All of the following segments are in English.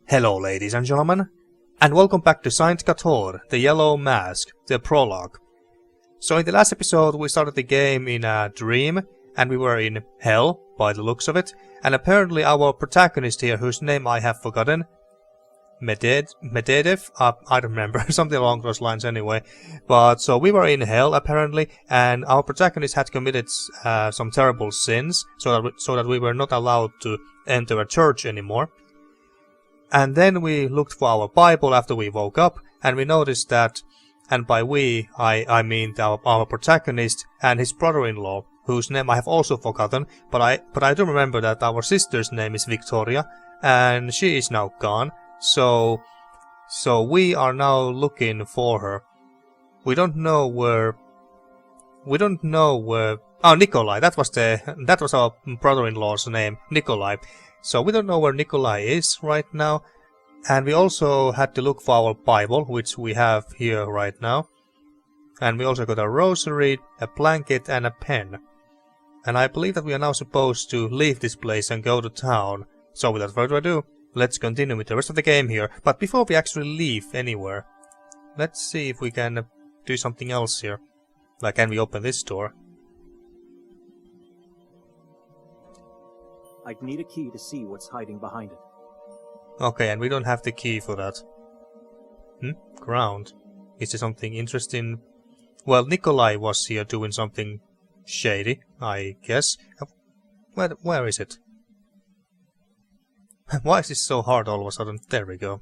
Hello ladies and gentlemen, and welcome back to Saint Kotar, the Yellow Mask, the Prologue. So in the last episode we started the game in a dream, and we were in hell, by the looks of it, and apparently our protagonist here, whose name I have forgotten, Medvedev? I don't remember, something along those lines anyway. But so we were in hell apparently, and our protagonist had committed some terrible sins, so that we were not allowed to enter a church anymore. And then we looked for our Bible after we woke up, and we noticed that, and by we, I mean our protagonist and his brother-in-law, whose name I have also forgotten, but I do remember that our sister's name is Victoria, and she is now gone, so we are now looking for her. We don't know where, oh, Nikolai, that was our brother-in-law's name, Nikolai. So we don't know where Nikolai is right now, and we also had to look for our Bible, which we have here right now. And we also got a rosary, a blanket and a pen. And I believe that we are now supposed to leave this place and go to town. So without further ado, let's continue with the rest of the game here. But before we actually leave anywhere, let's see if we can do something else here. Like, can we open this door? I'd need a key to see what's hiding behind it. Okay, and we don't have the key for that. Ground. Is there something interesting? Well, Nikolai was here doing something shady, I guess. Where is it? Why is this so hard all of a sudden? There we go.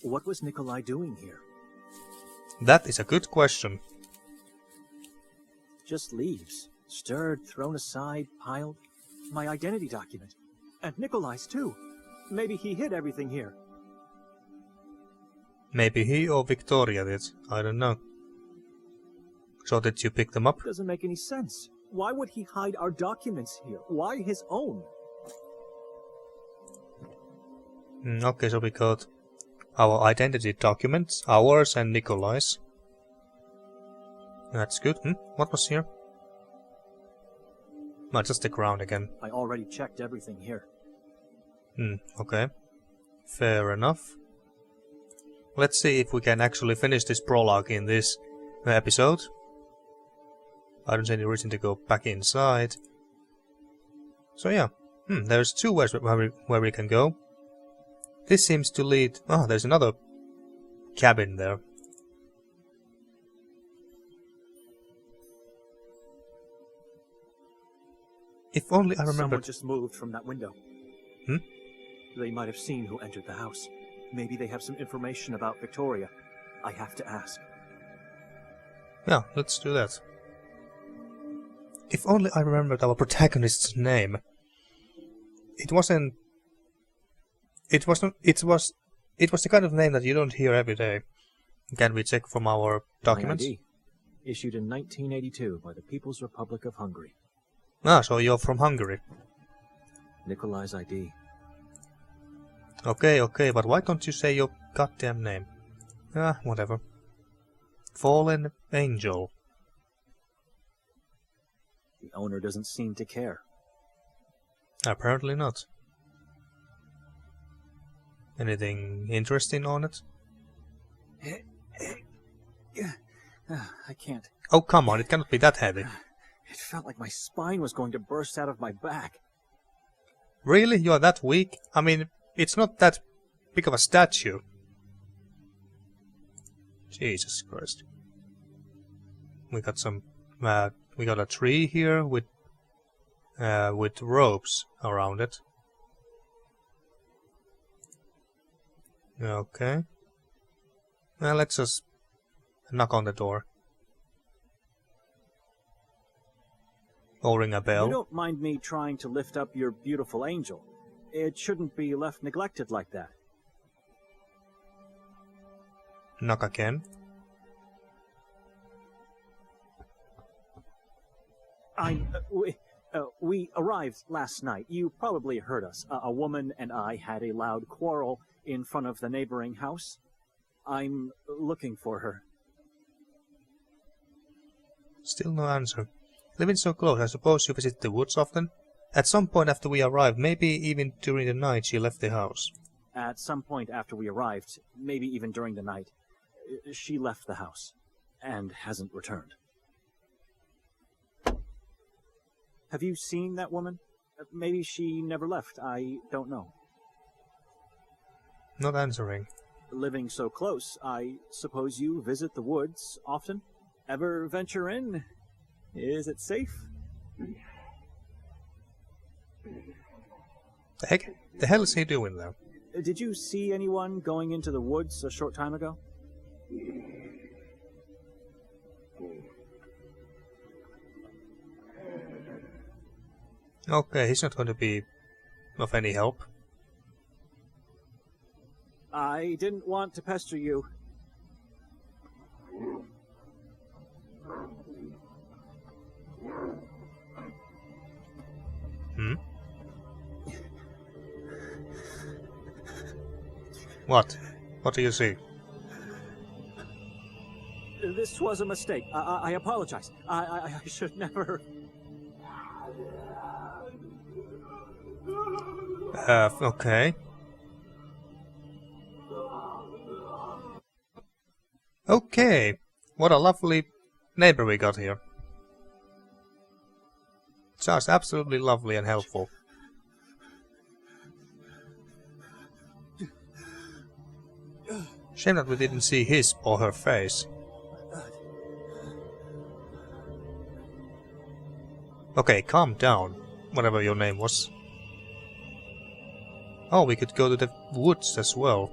What was Nikolai doing here? That is a good question. Just leaves. Stirred, thrown aside, piled. My identity document. And Nikolai's too. Maybe he hid everything here. Maybe he or Victoria did. I don't know. So did you pick them up? Doesn't make any sense. Why would he hide our documents here? Why his own? Okay, so we got our identity documents, ours and Nikolai's. That's good. What was here? No, just the ground again. I already checked everything here. Okay. Fair enough. Let's see if we can actually finish this prologue in this episode. I don't see any reason to go back inside. So yeah. There's two ways where we can go. This seems to lead... Oh, there's another cabin there. If only I remembered... Someone just moved from that window. They might have seen who entered the house. Maybe they have some information about Victoria. I have to ask. Yeah, let's do that. If only I remembered our protagonist's name. It was the kind of name that you don't hear every day. Can we check from our documents? ID. Issued in 1982 by the People's Republic of Hungary. Ah, so you're from Hungary. Nikolai's ID. Okay, but why don't you say your goddamn name? Ah, whatever. Fallen Angel. The owner doesn't seem to care. Apparently not. Anything interesting on it? I can't. Oh, come on, it cannot be that heavy. It felt like my spine was going to burst out of my back. Really? You're that weak? I mean, it's not that big of a statue. Jesus Christ. We got some... we got a tree here with ropes around it. Okay. Now let's just knock on the door. Or ring a bell. You don't mind me trying to lift up your beautiful angel. It shouldn't be left neglected like that. Knock again. We arrived last night. You probably heard us. A woman and I had a loud quarrel in front of the neighboring house. I'm looking for her. Still no answer. Living so close, I suppose you visit the woods often? At some point after we arrived, maybe even during the night, she left the house. At some point after we arrived, maybe even during the night, she left the house and hasn't returned. Have you seen that woman? Maybe she never left. I don't know. Not answering. Living so close, I suppose you visit the woods often? Ever venture in? Is it safe? The heck? The hell is he doing there? Did you see anyone going into the woods a short time ago? Okay, he's not going to be of any help. I didn't want to pester you. Hmm? What? What do you see? This was a mistake. I apologize. I should never... Okay. Okay. What a lovely neighbor we got here. Just absolutely lovely and helpful. Shame that we didn't see his or her face. Okay, calm down, whatever your name was. Oh, we could go to the woods as well.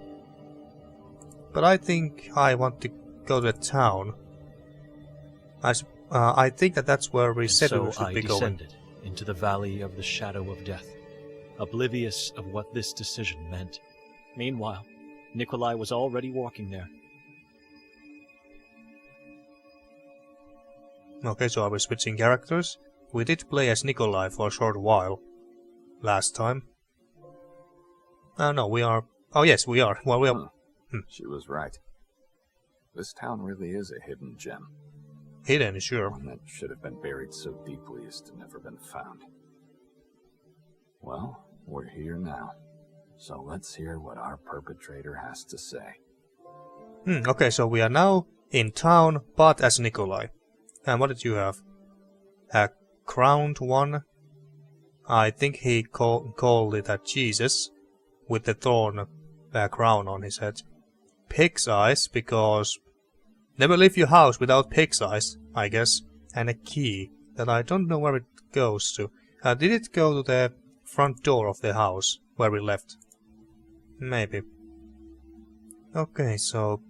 But I think I want to go to the town. I think that's where we said we should be going. So I descended into the valley of the shadow of death, oblivious of what this decision meant. Meanwhile, Nikolai was already walking there. Okay, so are we switching characters? We did play as Nikolai for a short while. Last time. No, we are... Oh yes, we are. Well, we are... She was right. This town really is a hidden gem. Hidden, sure. One that should have been buried so deeply as to never been found. Well, we're here now. So let's hear what our perpetrator has to say. Okay, so we are now in town, but as Nikolai. And what did you have? A crowned one? I think he called it a Jesus, with the thorn crown on his head. Pig's eyes, because never leave your house without pig's eyes, I guess. And a key that I don't know where it goes to. Did it go to the front door of the house where we left? Maybe. Okay, so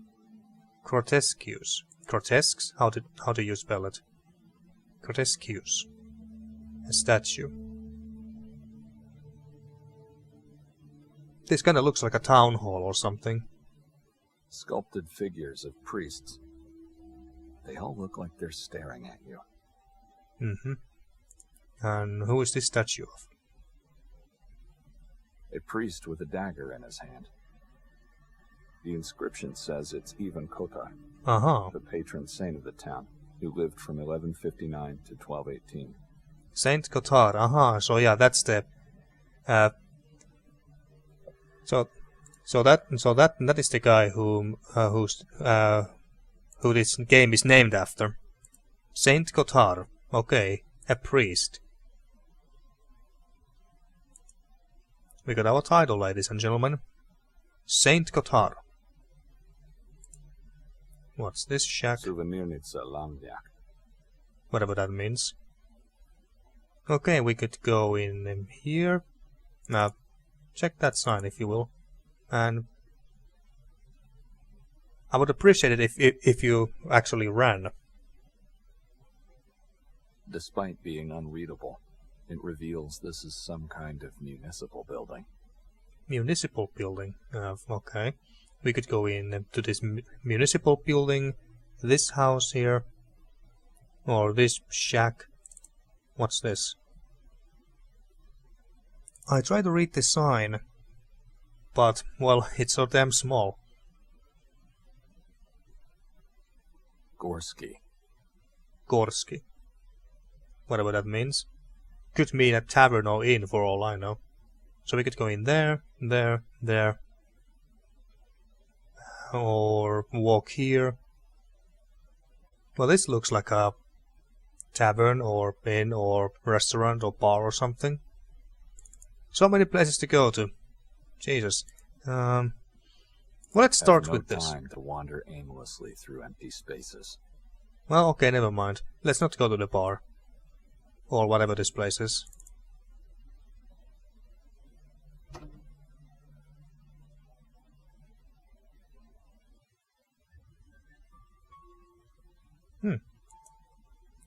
grotesques. Grotesques? How do you spell it? Grotesques. A statue. This kinda looks like a town hall or something. Sculpted figures of priests. They all look like they're staring at you. And who is this statue of? A priest with a dagger in his hand. The inscription says it's Saint Kotar, the patron saint of the town, who lived from 1159 to 1218. Saint Kotar, so yeah, that's the... So that is the guy who this game is named after. Saint Kotar, okay, a priest. We got our title, ladies and gentlemen. Saint Kotar. What's this shack? Souvenirnitsa Lambiak. Whatever that means. Okay, we could go in here. Now, check that sign if you will. And I would appreciate it if you actually ran. Despite being unreadable, it reveals this is some kind of municipal building. Municipal building? Okay. We could go in to this municipal building, this house here, or this shack. What's this? I try to read the sign, but, well, it's so damn small. Gorsky. Gorsky. Whatever that means. could mean a tavern or inn for all I know. So we could go in there, there, or walk here. Well, this looks like a tavern or inn or restaurant or bar or something. So many places to go to. Jesus. Well, let's start with this. Time to wander aimlessly through empty spaces. Well, okay, never mind. Let's not go to the bar. Or whatever this place is.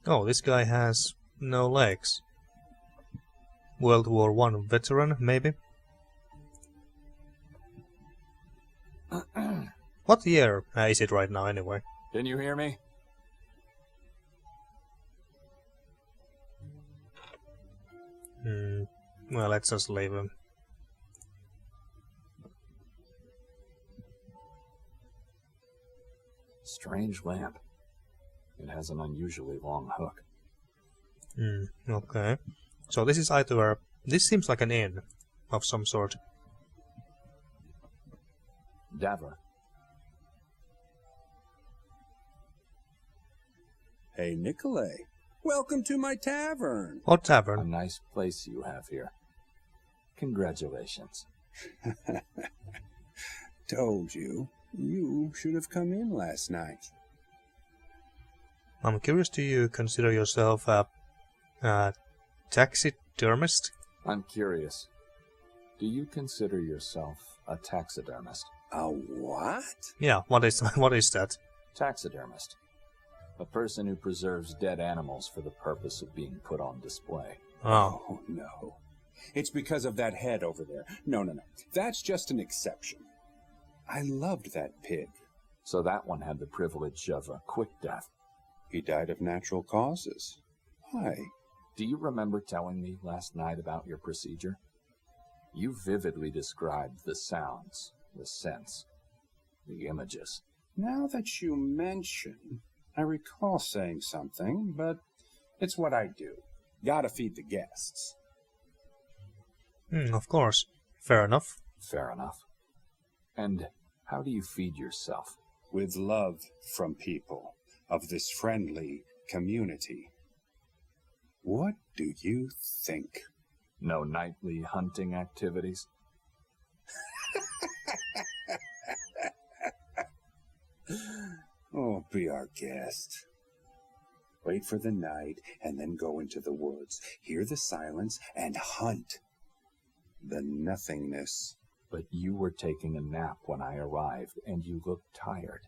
Oh, this guy has no legs. World War I veteran, maybe? What year is it right now, anyway? Can you hear me? Well, let's just leave him. Strange lamp. It has an unusually long hook. Okay. So this is either this seems like an inn of some sort. Davler. Hey, Nikolai. Welcome to my tavern. What A tavern? nice place you have here. Congratulations. Told you. You should have come in last night. I'm curious, do you consider yourself a taxidermist? I'm curious. Do you consider yourself a taxidermist? A what? Yeah, what is that? Taxidermist. A person who preserves dead animals for the purpose of being put on display. Oh. Oh, no. It's because of that head over there. No. That's just an exception. I loved that pig. So that one had the privilege of a quick death. He died of natural causes. Why? Do you remember telling me last night about your procedure? You vividly described the sounds, the scents, the images. Now that you mention, I recall saying something, but it's what I do. Gotta feed the guests. Of course. Fair enough. Fair enough. And how do you feed yourself? With love from people of this friendly community. What do you think? No nightly hunting activities? Oh, be our guest. Wait for the night and then go into the woods. Hear the silence and hunt the nothingness. But you were taking a nap when I arrived, and you looked tired.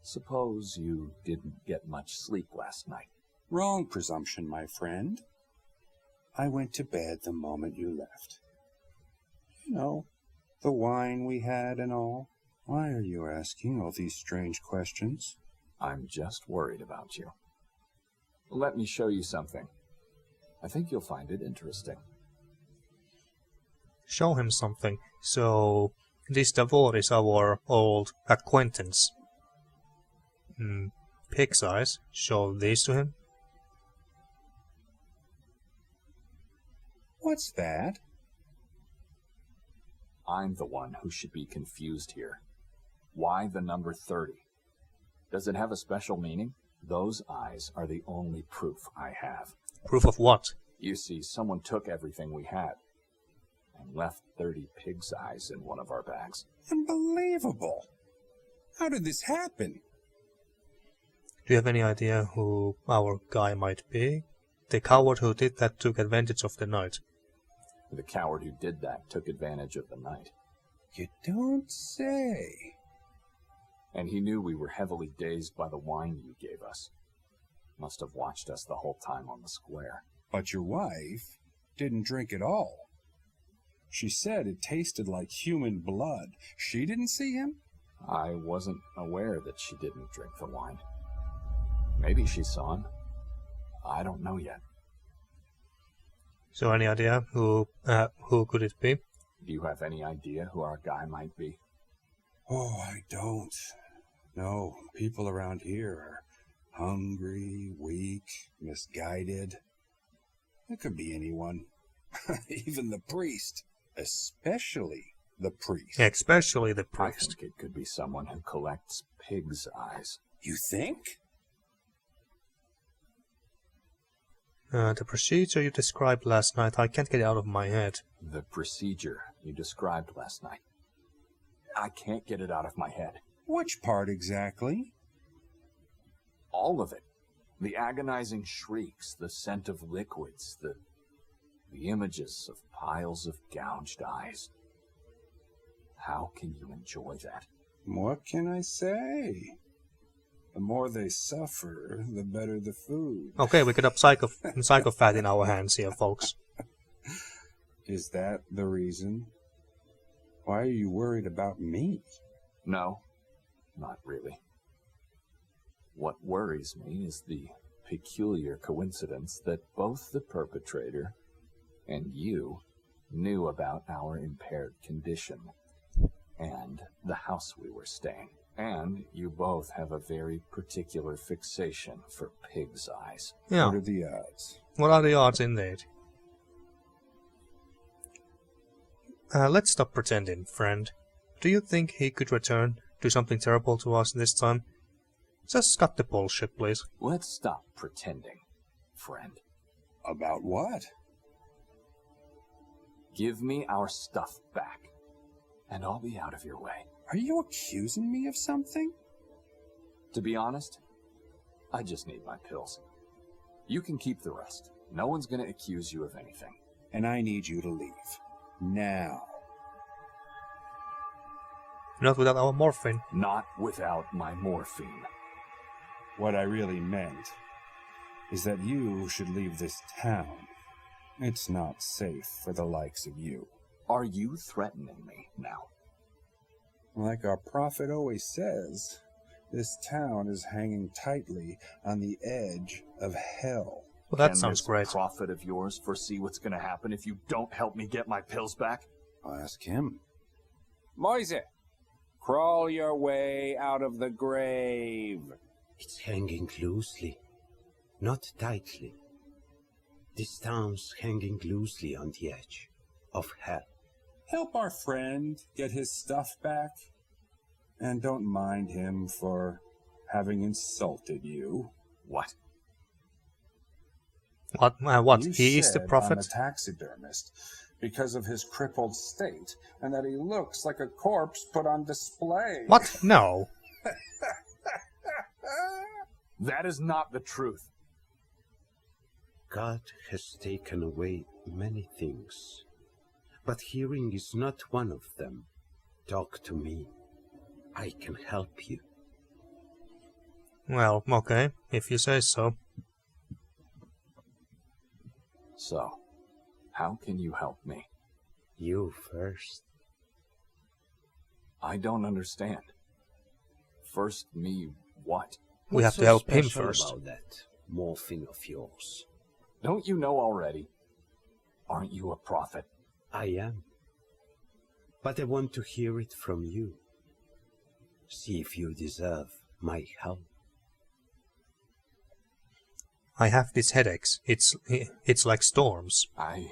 Suppose you didn't get much sleep last night. Wrong presumption, my friend. I went to bed the moment you left. You know, the wine we had and all. Why are you asking all these strange questions? I'm just worried about you. Let me show you something. I think you'll find it interesting. Show him something. So, this Davor is our old acquaintance. Pig's eyes. Show these to him. What's that? I'm the one who should be confused here. Why the number 30? Does it have a special meaning? Those eyes are the only proof I have. Proof of what? You see, someone took everything we had and left 30 pig's eyes in one of our bags. Unbelievable. How did this happen? Do you have any idea who our guy might be? The coward who did that took advantage of the night. The coward who did that took advantage of the night. You don't say. And he knew we were heavily dazed by the wine you gave us. Must have watched us the whole time on the square. But your wife didn't drink at all. She said it tasted like human blood. She didn't see him? I wasn't aware that she didn't drink the wine. Maybe she saw him. I don't know yet. So any idea who could it be? Do you have any idea who our guy might be? Oh, I don't. No, people around here are hungry, weak, misguided. It could be anyone. Even the priest. Especially the priest. Especially the I priest. think it could be someone who collects pig's eyes. You think? The procedure you described last night, I can't get it out of my head. The procedure you described last night. I can't get it out of my head. Which part exactly? All of it. The agonizing shrieks, the scent of liquids, the images of piles of gouged eyes. How can you enjoy that? What can I say? The more they suffer, the better the food. Okay, we got a psychopath in our hands here, folks. Is that the reason? Why are you worried about me? No, not really. What worries me is the peculiar coincidence that both the perpetrator and you knew about our impaired condition and the house we were staying. And you both have a very particular fixation for pig's eyes. Yeah. What are the odds? What are the odds indeed? Let's stop pretending, friend. Do you think he could return, do something terrible to us this time? Just cut the bullshit, please. Let's stop pretending, friend. About what? Give me our stuff back, and I'll be out of your way. Are you accusing me of something? To be honest, I just need my pills. You can keep the rest. No one's gonna accuse you of anything. And I need you to leave. Now. Not without our morphine. Not without my morphine. What I really meant is that you should leave this town. It's not safe for the likes of you. Are you threatening me now? Like our prophet always says, this town is hanging tightly on the edge of hell. Well, that Can sounds this great. prophet of yours foresee what's gonna happen if you don't help me get my pills back? I'll ask him. Moise, crawl your way out of the grave. It's hanging loosely, not tightly. This town's hanging loosely on the edge of hell. Help our friend get his stuff back. And don't mind him for having insulted you. What? What? You He is the said prophet? I'm a taxidermist because of his crippled state, and that he looks like a corpse put on display. What? No. That is not the truth. God has taken away many things, but hearing is not one of them. Talk to me. I can help you. Well, okay, if you say so. So, how can you help me? You first. I don't understand. First me what? We have What's to help so him special first. about that morphine of yours? Don't you know already? Aren't you a prophet? I am. But I want to hear it from you. See if you deserve my help. I have these headaches. It's like storms. I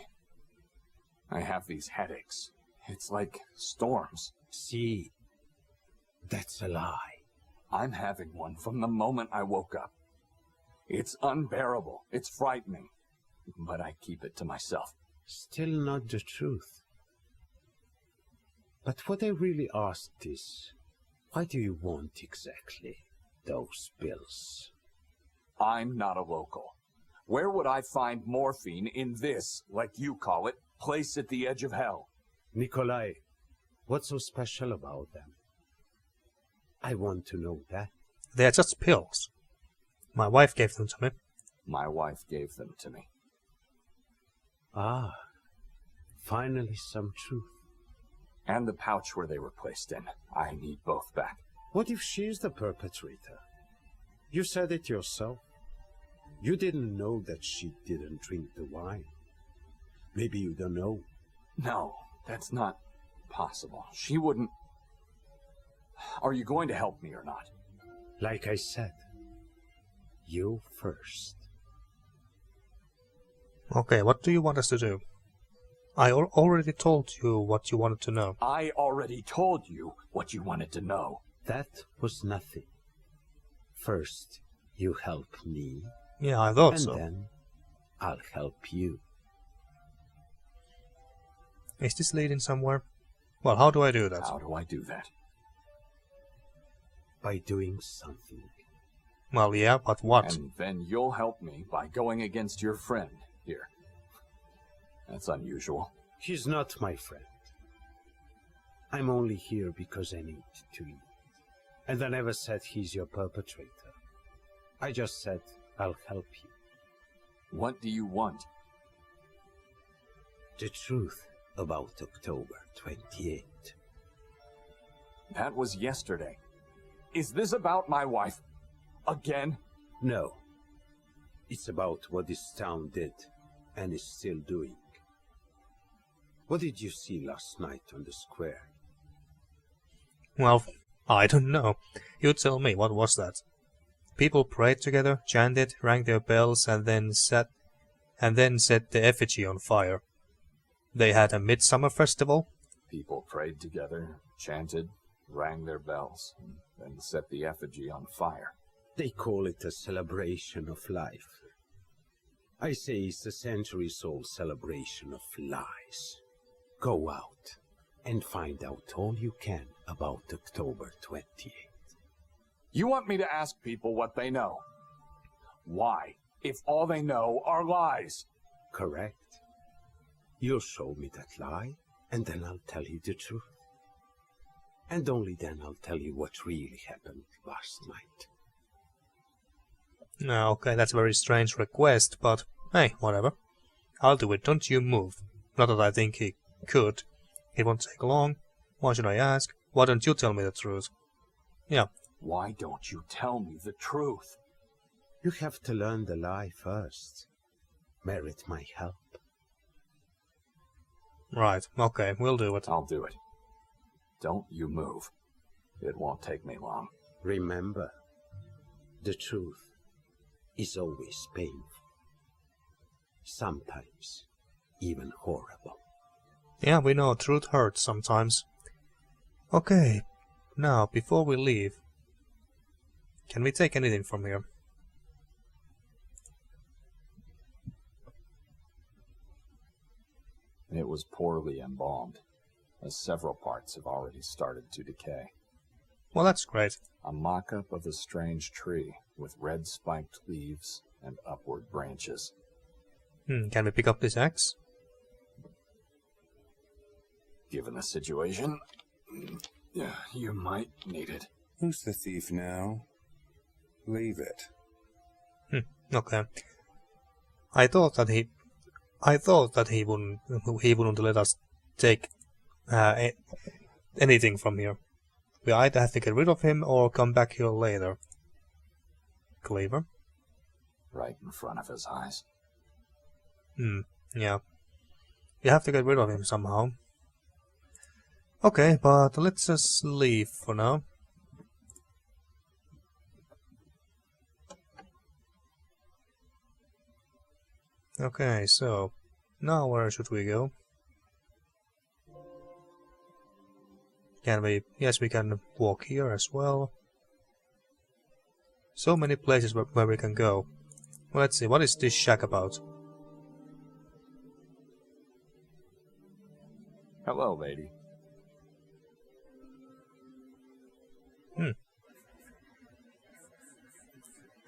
have these headaches. It's like storms. See, that's a lie. I'm having one from the moment I woke up. It's unbearable. It's frightening. But I keep it to myself. Still not the truth. But what I really asked is, why do you want exactly those pills? I'm not a local. Where would I find morphine in this, like you call it, place at the edge of hell? Nikolai, what's so special about them? I want to know that. They are just pills. My wife gave them to me. My wife gave them to me. Ah, finally some truth. And the pouch where they were placed in. I need both back. What if she's the perpetrator? You said it yourself. You didn't know that she didn't drink the wine. Maybe you don't know. No, that's not possible. She wouldn't... Are you going to help me or not? Like I said, you first. Okay, what do you want us to do? I already told you what you wanted to know. I already told you what you wanted to know. That was nothing. First, you help me, Yeah, I thought and so. then I'll help you. Is this leading somewhere? Well, how do I do that? How do I do that? By doing something. Well, yeah, but what? And then you'll help me by going against your friend here. That's unusual. He's not my friend. I'm only here because I need to eat. And I never said he's your perpetrator. I just said I'll help you. What do you want? The truth about October 28th. That was yesterday. Is this about my wife? Again? No. It's about what this town did and is still doing. What did you see last night on the square? Well, I don't know. You tell me, what was that? People prayed together, chanted, rang their bells, and then set the effigy on fire. They had a midsummer festival. People prayed together, chanted, rang their bells, and then set the effigy on fire. They call it a celebration of life. I say it's a centuries-old celebration of lies. Go out and find out all you can about October 28th. You want me to ask people what they know? Why, if all they know are lies? Correct. You'll show me that lie, and then I'll tell you the truth. And only then I'll tell you what really happened last night. No, okay, that's a very strange request, but hey, whatever. I'll do it, don't you move. Not that I think he could. It won't take long. Why should I ask? Why don't you tell me the truth? Yeah. Why don't you tell me the truth? You have to learn the lie first. Merit my help. Right, okay, we'll do it. I'll do it. Don't you move. It won't take me long. Remember, the truth is always painful. Sometimes even horrible. Yeah, we know truth hurts sometimes. Okay, now, before we leave, can we take anything from here? It was poorly embalmed, as several parts have already started to decay. Well, that's great. A mock-up of a strange tree with red spiked leaves and upward branches. Can we pick up this axe? Given the situation, you might need it. Who's the thief now? Leave it. Okay. I thought that he wouldn't let us take anything from here. We either have to get rid of him or come back here later. Clever. Right in front of his eyes. Yeah. You have to get rid of him somehow. Okay, but let's just leave for now. Okay, so now where should we go? Can we? Yes, we can walk here as well. So many places where we can go. Well, let's see, what is this shack about? Hello, lady.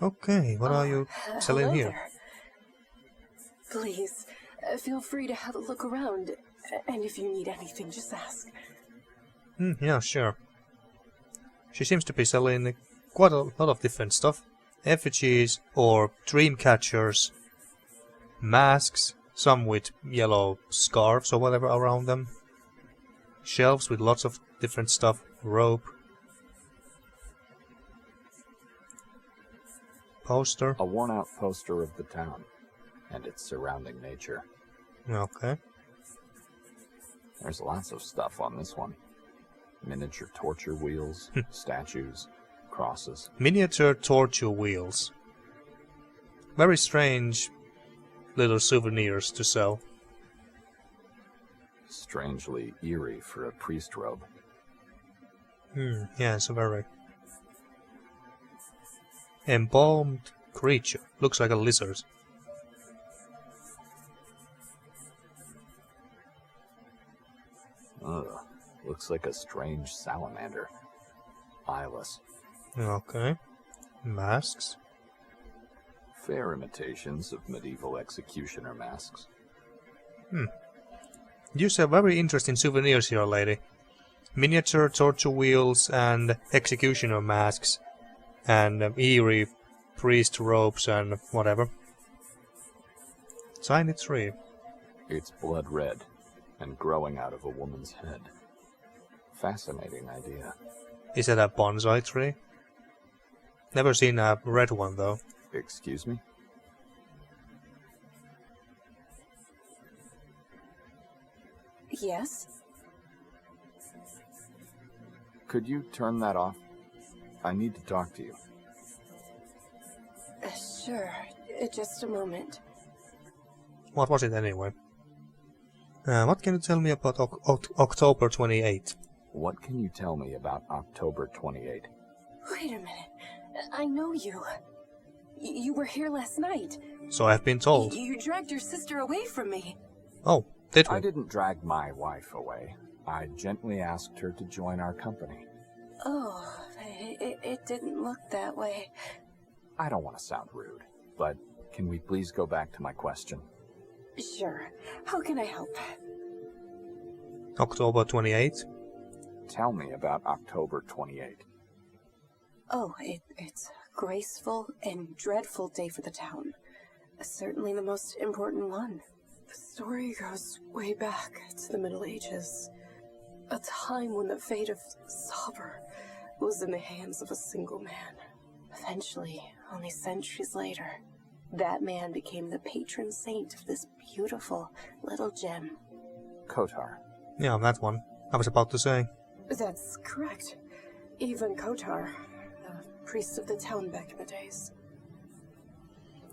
Okay, what are you selling hello here? there. Please, feel free to have a look around, and if you need anything, just ask. Yeah, sure. She seems to be selling quite a lot of different stuff. Effigies or dream catchers, masks, some with yellow scarves or whatever around them, shelves with lots of different stuff, rope, poster. A worn-out poster of the town and its surrounding nature. Okay. There's lots of stuff on this one. Miniature torture wheels, statues, crosses. Miniature torture wheels. Very strange little souvenirs to sell. Strangely eerie for a priest robe. Yeah, it's a very embalmed creature. Looks like a lizard. Ugh, looks like a strange salamander. Eyeless. Okay. Masks. Fair imitations of medieval executioner masks. You have very interesting souvenirs here, lady. Miniature torture wheels and executioner masks. And eerie priest robes and whatever. Tiny tree. It's blood red and growing out of a woman's head. Fascinating idea. Is it a bonsai tree? Never seen a red one though. Excuse me? Yes? Could you turn that off? I need to talk to you. Sure. Just a moment. What was it anyway? What can you tell me about October 28th? What can you tell me about October 28? Wait a minute. I know you. You were here last night. So I've been told. You dragged your sister away from me. Oh, did we? I didn't drag my wife away. I gently asked her to join our company. Oh, it didn't look that way. I don't want to sound rude, but can we please go back to my question? Sure. How can I help? October 28th? Tell me about October 28. Oh, it's a graceful and dreadful day for the town. Certainly the most important one. The story goes way back to the Middle Ages. A time when the fate of Saber was in the hands of a single man. Eventually, only centuries later, that man became the patron saint of this beautiful little gem. Kotar. Yeah, that one. I was about to say. That's correct. Even Kotar, the priest of the town back in the days.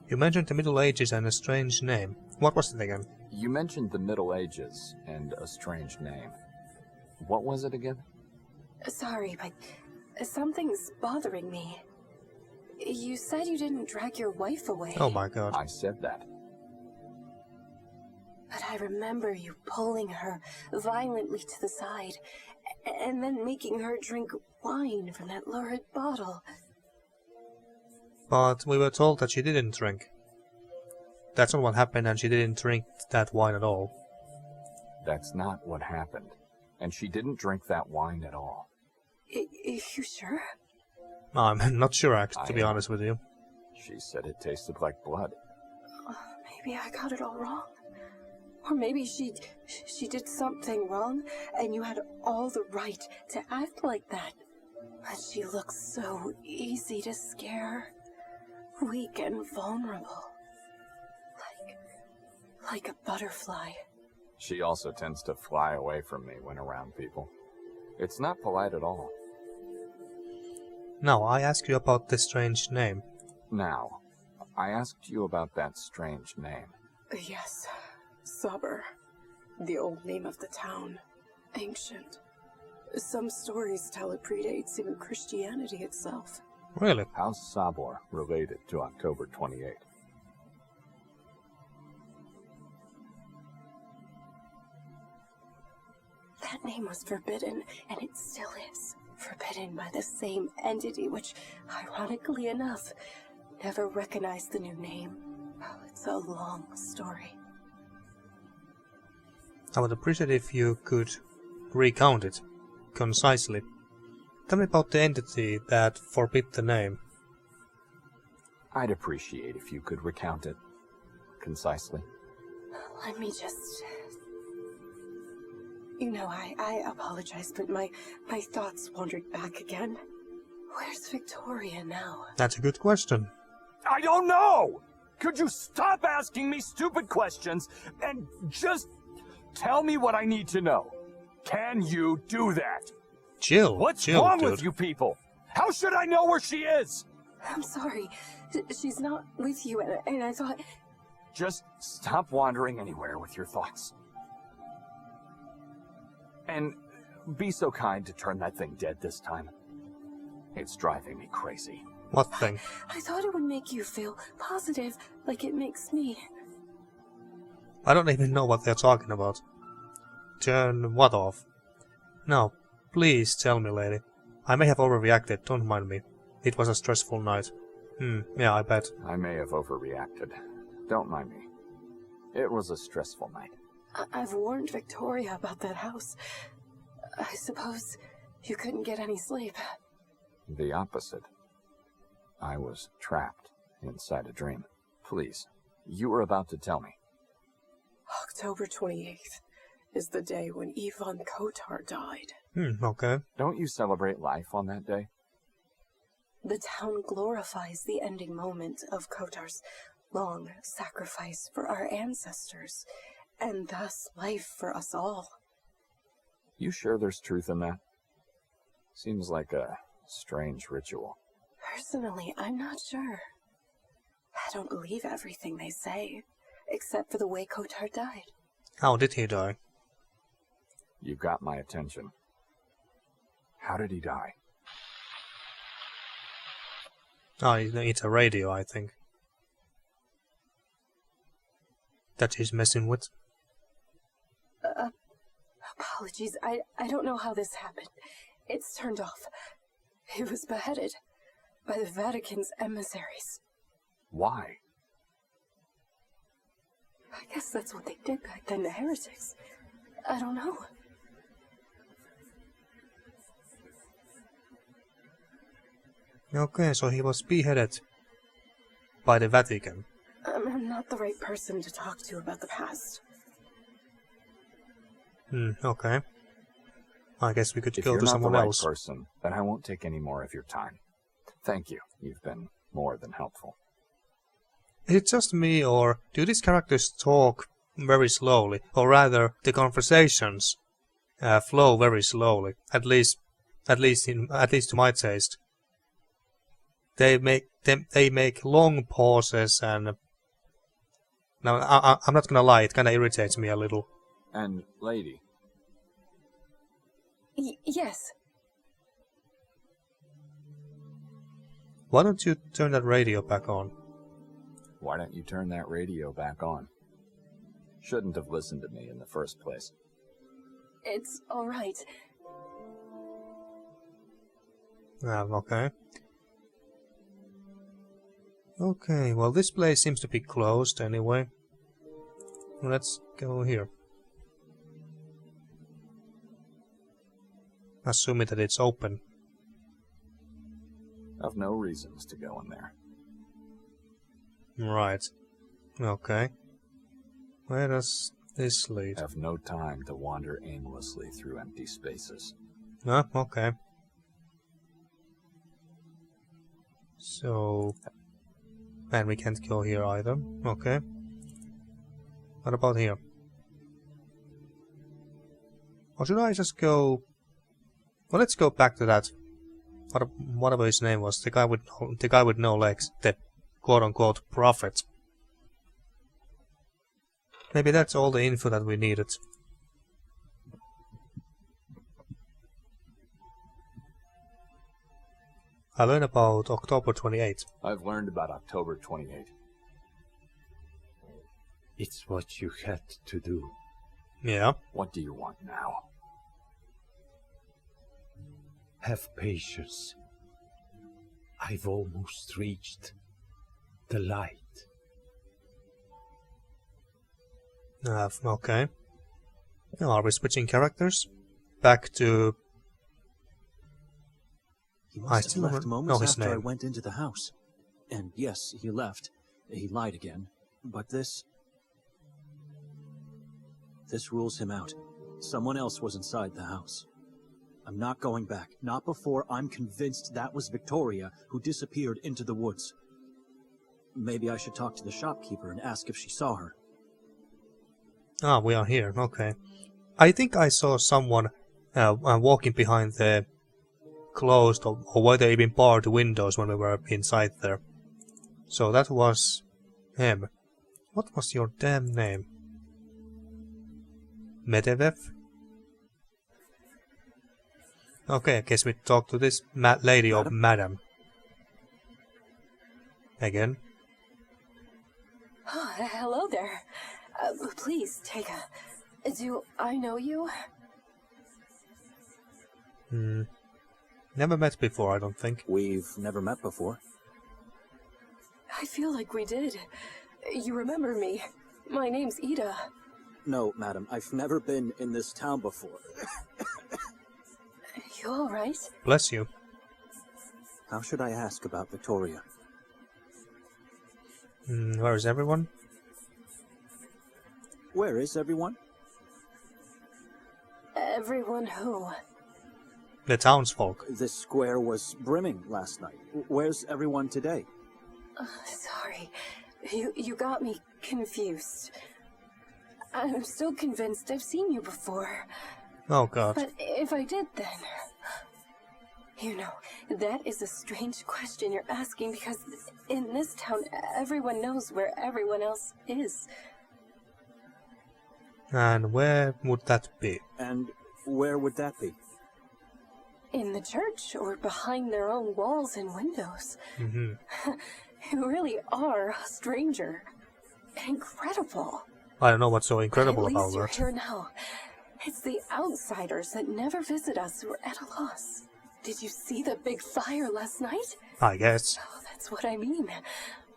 You mentioned the Middle Ages and a strange name. What was it again? You mentioned the Middle Ages and a strange name. What was it again? Sorry, but something's bothering me. You said you didn't drag your wife away. Oh my god. I said that. But I remember you pulling her violently to the side, and then making her drink wine from that lurid bottle. But we were told that she didn't drink. That's not what happened, and she didn't drink that wine at all. That's not what happened. And she didn't drink that wine at all. You sure? I'm not sure, actually, to be honest with you. She said it tasted like blood. Maybe I got it all wrong. Or maybe she did something wrong, and you had all the right to act like that. But she looks so easy to scare. Weak and vulnerable. Like a butterfly. She also tends to fly away from me when around people. It's not polite at all. No, I asked you about this strange name. Now, I asked you about that strange name. Yes, Saber. The old name of the town. Ancient. Some stories tell it predates even Christianity itself. Really? How's Sabor related to October 28? That name was forbidden, and it still is. Forbidden by the same entity which, ironically enough, never recognized the new name. Oh, it's a long story. I would appreciate if you could recount it concisely. Tell me about the entity that forbid the name. I'd appreciate if you could recount it concisely. Let me just... You know, I apologize, but my thoughts wandered back again. Where's Victoria now? That's a good question. I don't know! Could you stop asking me stupid questions and just tell me what I need to know? Can you do that? Chill. What's chill, wrong dude. with you people? How should I know where she is? I'm sorry. She's not with you, and I thought... Just stop wandering anywhere with your thoughts. And be so kind to turn that thing dead this time. It's driving me crazy. What thing? I thought it would make you feel positive, like it makes me. I don't even know what they're talking about. Turn what off? No, please tell me, lady. I may have overreacted, don't mind me. It was a stressful night. Yeah, I bet. I may have overreacted. Don't mind me. It was a stressful night. I've warned Victoria about that house. I suppose you couldn't get any sleep. The opposite. I was trapped inside a dream. Please, you were about to tell me. October 28th is the day when Saint Kotar died. Okay. Don't you celebrate life on that day? The town glorifies the ending moment of Kotar's long sacrifice for our ancestors, and thus life for us all. You sure there's truth in that? Seems like a strange ritual. Personally, I'm not sure. I don't believe everything they say, except for the way Kotar died. How did he die? You got my attention. How did he die? Oh, it's a radio, I think. That he's messing with. Apologies, I don't know how this happened. It's turned off. He was beheaded by the Vatican's emissaries. Why? I guess that's what they did back then to heretics. I don't know. Okay, so he was beheaded by the Vatican. I'm not the right person to talk to about the past. Okay. I guess we could If go you're to not someone the right else. person, then I won't take any more of your time. Thank you. You've been more than helpful. Is it just me, or do these characters talk very slowly? Or rather, the conversations flow very slowly. At least to my taste. They make long pauses, and now I'm not gonna lie, it kind of irritates me a little. And, lady. Yes. Why don't you turn that radio back on? Why don't you turn that radio back on? Shouldn't have listened to me in the first place. It's all right. Okay. Okay, well this place seems to be closed anyway. Let's go here. Assuming that it's open. I've no reasons to go in there. Right. Okay. Where does this lead? Have no time to wander aimlessly through empty spaces. Okay. So... And we can't go here either. Okay. What about here? Or should I just go... Well, let's go back to that. Whatever his name was. The guy with no legs. The quote-unquote prophet. Maybe that's all the info that we needed. I learned about October 28th. I've learned about October 28th. It's what you had to do. Yeah. What do you want now? Have patience. I've almost reached the light. Okay. Now, are we switching characters? Back to... He I must still have left don't moments know his after I name. went into the house. And yes, he left. He lied again. But this rules him out. Someone else was inside the house. I'm not going back. Not before I'm convinced that was Victoria who disappeared into the woods. Maybe I should talk to the shopkeeper and ask if she saw her. Ah, we are here. Okay. I think I saw someone walking behind the closed or whether even barred windows when we were inside there. So that was him. What was your damn name? Medevev? Okay, I guess we talk to this lady or madam. Again? Oh, hello there. Please, take a... Do I know you? Never met before, I don't think. We've never met before. I feel like we did. You remember me. My name's Ida. No, madam, I've never been in this town before. You alright? Bless you. How should I ask about Victoria? Where is everyone? Where is everyone? Everyone who? The townsfolk. This square was brimming last night. Where's everyone today? Sorry. You got me confused. I'm still convinced I've seen you before. Oh god. But if I did, then... You know, that is a strange question you're asking because in this town, everyone knows where everyone else is. And where would that be? And where would that be? In the church or behind their own walls and windows. You really are a stranger. Incredible. I don't know what's so incredible At about least you're that. here now. It's the outsiders that never visit us who are at a loss. Did you see the big fire last night? I guess. Oh, that's what I mean.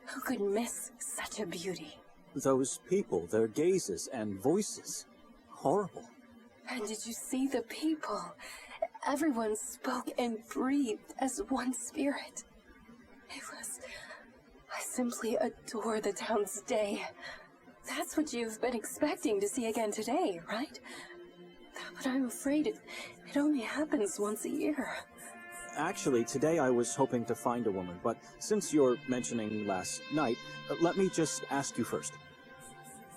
Who could miss such a beauty? Those people, their gazes and voices. Horrible. And did you see the people? Everyone spoke and breathed as one spirit. It was... I simply adore the town's day. That's what you've been expecting to see again today, right? But I'm afraid it only happens once a year. Actually, today I was hoping to find a woman, but since you're mentioning last night, let me just ask you first.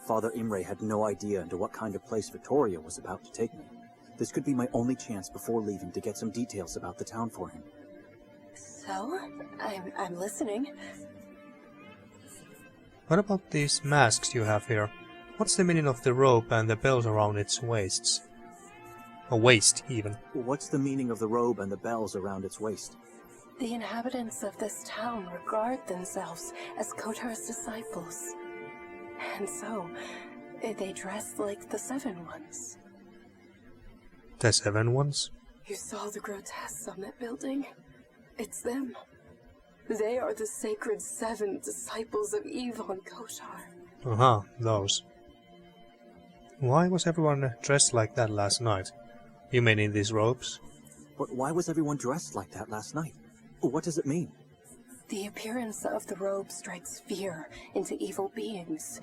Father Imre had no idea into what kind of place Victoria was about to take me. This could be my only chance before leaving to get some details about the town for him. So, I'm listening. What about these masks you have here? What's the meaning of the rope and the bells around its waists? A waist, even. What's the meaning of the robe and the bells around its waist? The inhabitants of this town regard themselves as Kotar's disciples. And so, they dress like the Seven Ones. The Seven Ones? You saw the grotesques on that building? It's them. They are the sacred seven disciples of evil in Kotar. Those. Why was everyone dressed like that last night? You mean in these robes? But why was everyone dressed like that last night? What does it mean? The appearance of the robe strikes fear into evil beings,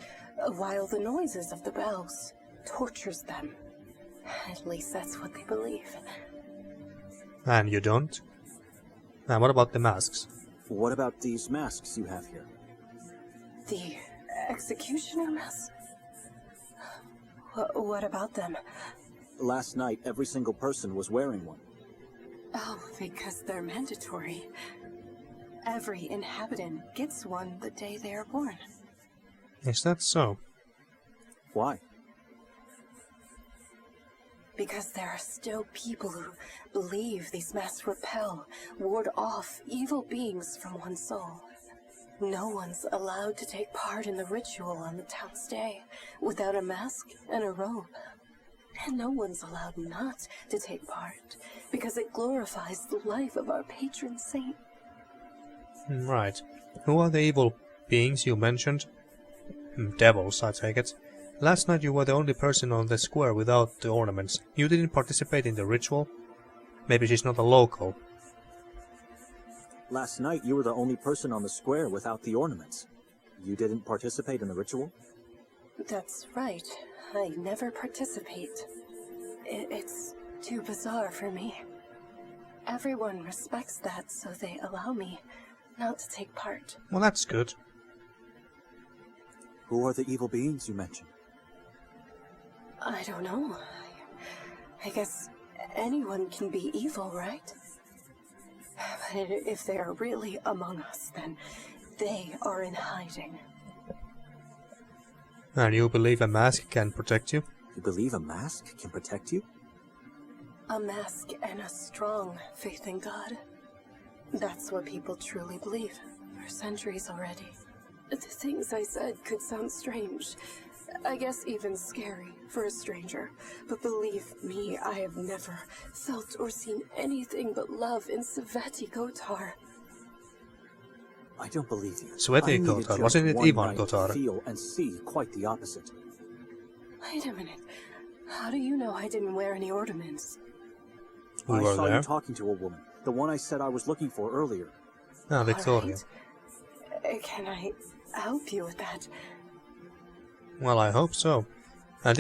while the noises of the bells tortures them. At least that's what they believe. And you don't? And what about the masks? What about these masks you have here? The executioner mask? What about them? Last night, every single person was wearing one. Oh, because they're mandatory. Every inhabitant gets one the day they are born. Is that so? Why? Because there are still people who believe these masks repel, ward off evil beings from one's soul. No one's allowed to take part in the ritual on the town's day without a mask and a robe. And no one's allowed not to take part because it glorifies the life of our patron saint. Right. Who are the evil beings you mentioned? Devils, I take it. Last night you were the only person on the square without the ornaments. You didn't participate in the ritual? Maybe she's not a local. Last night you were the only person on the square without the ornaments. You didn't participate in the ritual? That's right. I never participate. It's too bizarre for me. Everyone respects that, so they allow me not to take part. Well, that's good. Who are the evil beings you mentioned? I don't know. I guess anyone can be evil, right? But if they are really among us, then they are in hiding. And you believe a mask can protect you? You believe a mask can protect you? A mask and a strong faith in God. That's what people truly believe, for centuries already. The things I said could sound strange. I guess even scary for a stranger. But believe me, I have never felt or seen anything but love in Saint Kotar. I don't believe you. Saint I needed Kotar, just wasn't it one Ivan night to Kotar? feel and see quite the opposite. Wait a minute. How do you know I didn't wear any ornaments? We I were saw there. you talking to a woman, the one I said I was looking for earlier. Ah, Victoria. All right. Can I help you with that? Well, I hope so. And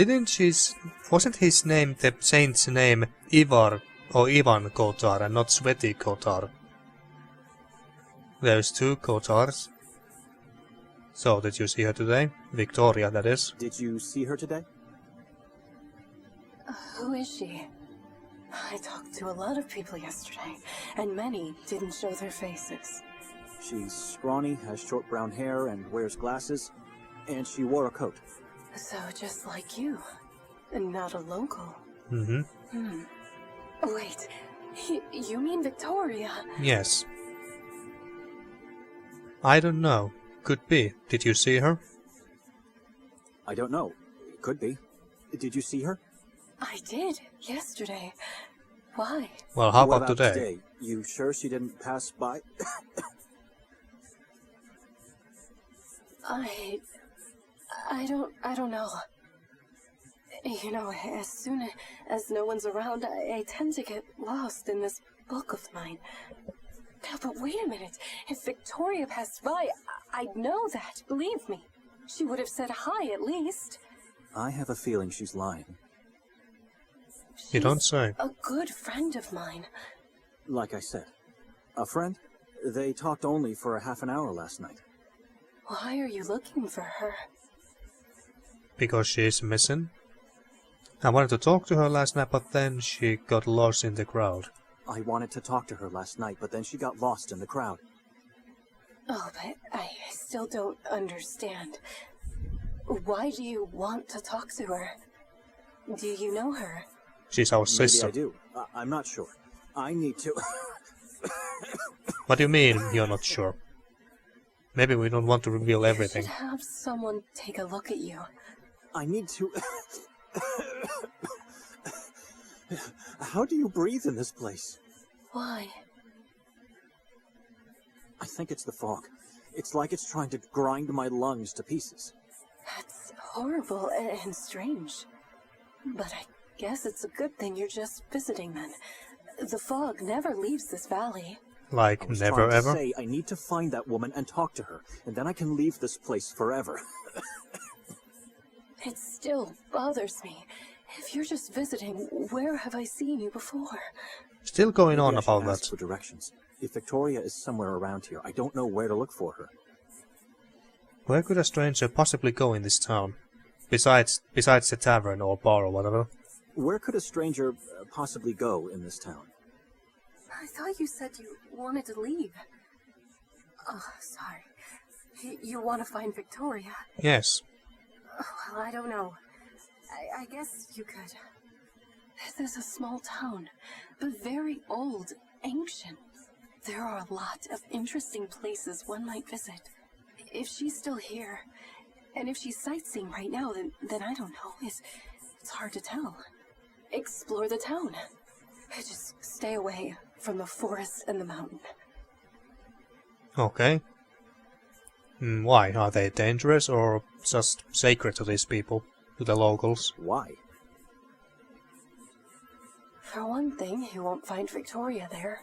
wasn't his name, the saint's name, Ivar or Ivan Kotar and not Sveti Kotar? There's 2 Kotars. So, did you see her today? Victoria, that is. Did you see her today? Who is she? I talked to a lot of people yesterday, and many didn't show their faces. She's scrawny, has short brown hair, and wears glasses, and she wore a coat. So just like you, and not a local. Mm-hmm. Wait, you mean Victoria? Yes. I don't know. Could be. Did you see her? I don't know. It could be. Did you see her? I did, yesterday. Why? Well, how What about today? You sure she didn't pass by? I don't know. You know, as soon as no one's around, I tend to get lost in this book of mine. But wait a minute. If Victoria passed by, I'd know that, believe me. She would have said hi at least. I have a feeling she's lying. You don't say. A good friend of mine. Like I said. A friend? They talked only for a half an hour last night. Why are you looking for her? Because she's missing. I wanted to talk to her last night, but then she got lost in the crowd. I wanted to talk to her last night, but then she got lost in the crowd. Oh, but I still don't understand. Why do you want to talk to her? Do you know her? She's our Maybe sister. I do. I'm not sure. I need to... What do you mean you're not sure? Maybe we don't want to reveal everything. You should have someone take a look at you. I need to... How do you breathe in this place? Why? I think it's the fog. It's like it's trying to grind my lungs to pieces. That's horrible and strange. But I guess it's a good thing you're just visiting then. The fog never leaves this valley. Like, I was never trying to ever? say I need to find that woman and talk to her, and then I can leave this place forever. It still bothers me. If you're just visiting, where have I seen you before? Still going on Maybe I should about ask that. for directions. If Victoria is somewhere around here, I don't know where to look for her. Where could a stranger possibly go in this town? Besides the tavern or bar or whatever. Where could a stranger possibly go in this town? I thought you said you wanted to leave. Oh, sorry. You want to find Victoria? Yes. Well, I don't know. I guess you could. This is a small town, but very old, ancient. There are a lot of interesting places one might visit. If she's still here, and if she's sightseeing right now, then I don't know. It's hard to tell. Explore the town. Just stay away from the forest and the mountain. Okay. Why? Are they dangerous or just sacred to these people? To the locals? Why? For one thing, you won't find Victoria there,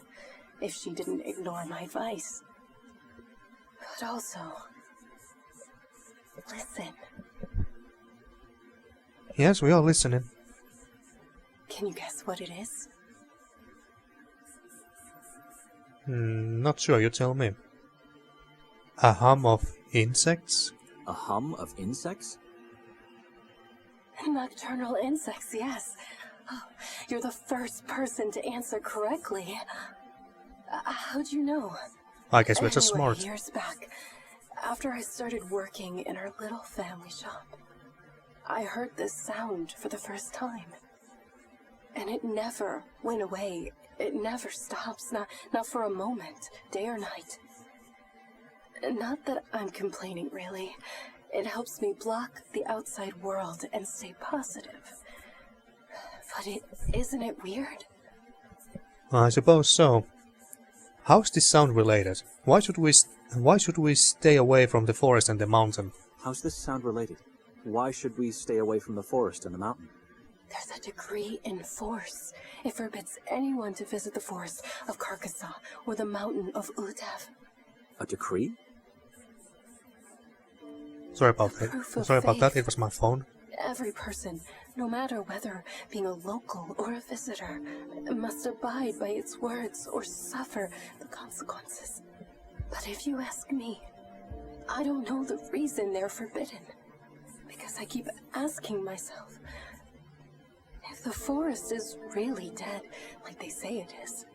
if she didn't ignore my advice. But also, listen. Yes, we are listening. Can you guess what it is? Not sure, you tell me. A hum of insects? A hum of insects? Nocturnal insects, yes. Oh, you're the first person to answer correctly. How'd you know? I guess we're just Anyway, smart. Years back, after I started working in our little family shop, I heard this sound for the first time. And it never went away. It never stops, not for a moment, day or night. Not that I'm complaining, really. It helps me block the outside world and stay positive. But isn't it weird? I suppose so. How's this sound related? Why should we stay away from the forest and the mountain? How's this sound related? Why should we stay away from the forest and the mountain? There's a decree in force. It forbids anyone to visit the forest of Carcassonne or the mountain of Udev. A decree? Sorry about that. It was my phone. Every person, no matter whether being a local or a visitor, must abide by its words or suffer the consequences. But if you ask me, I don't know the reason they're forbidden. Because I keep asking myself, if the forest is really dead, like they say it is,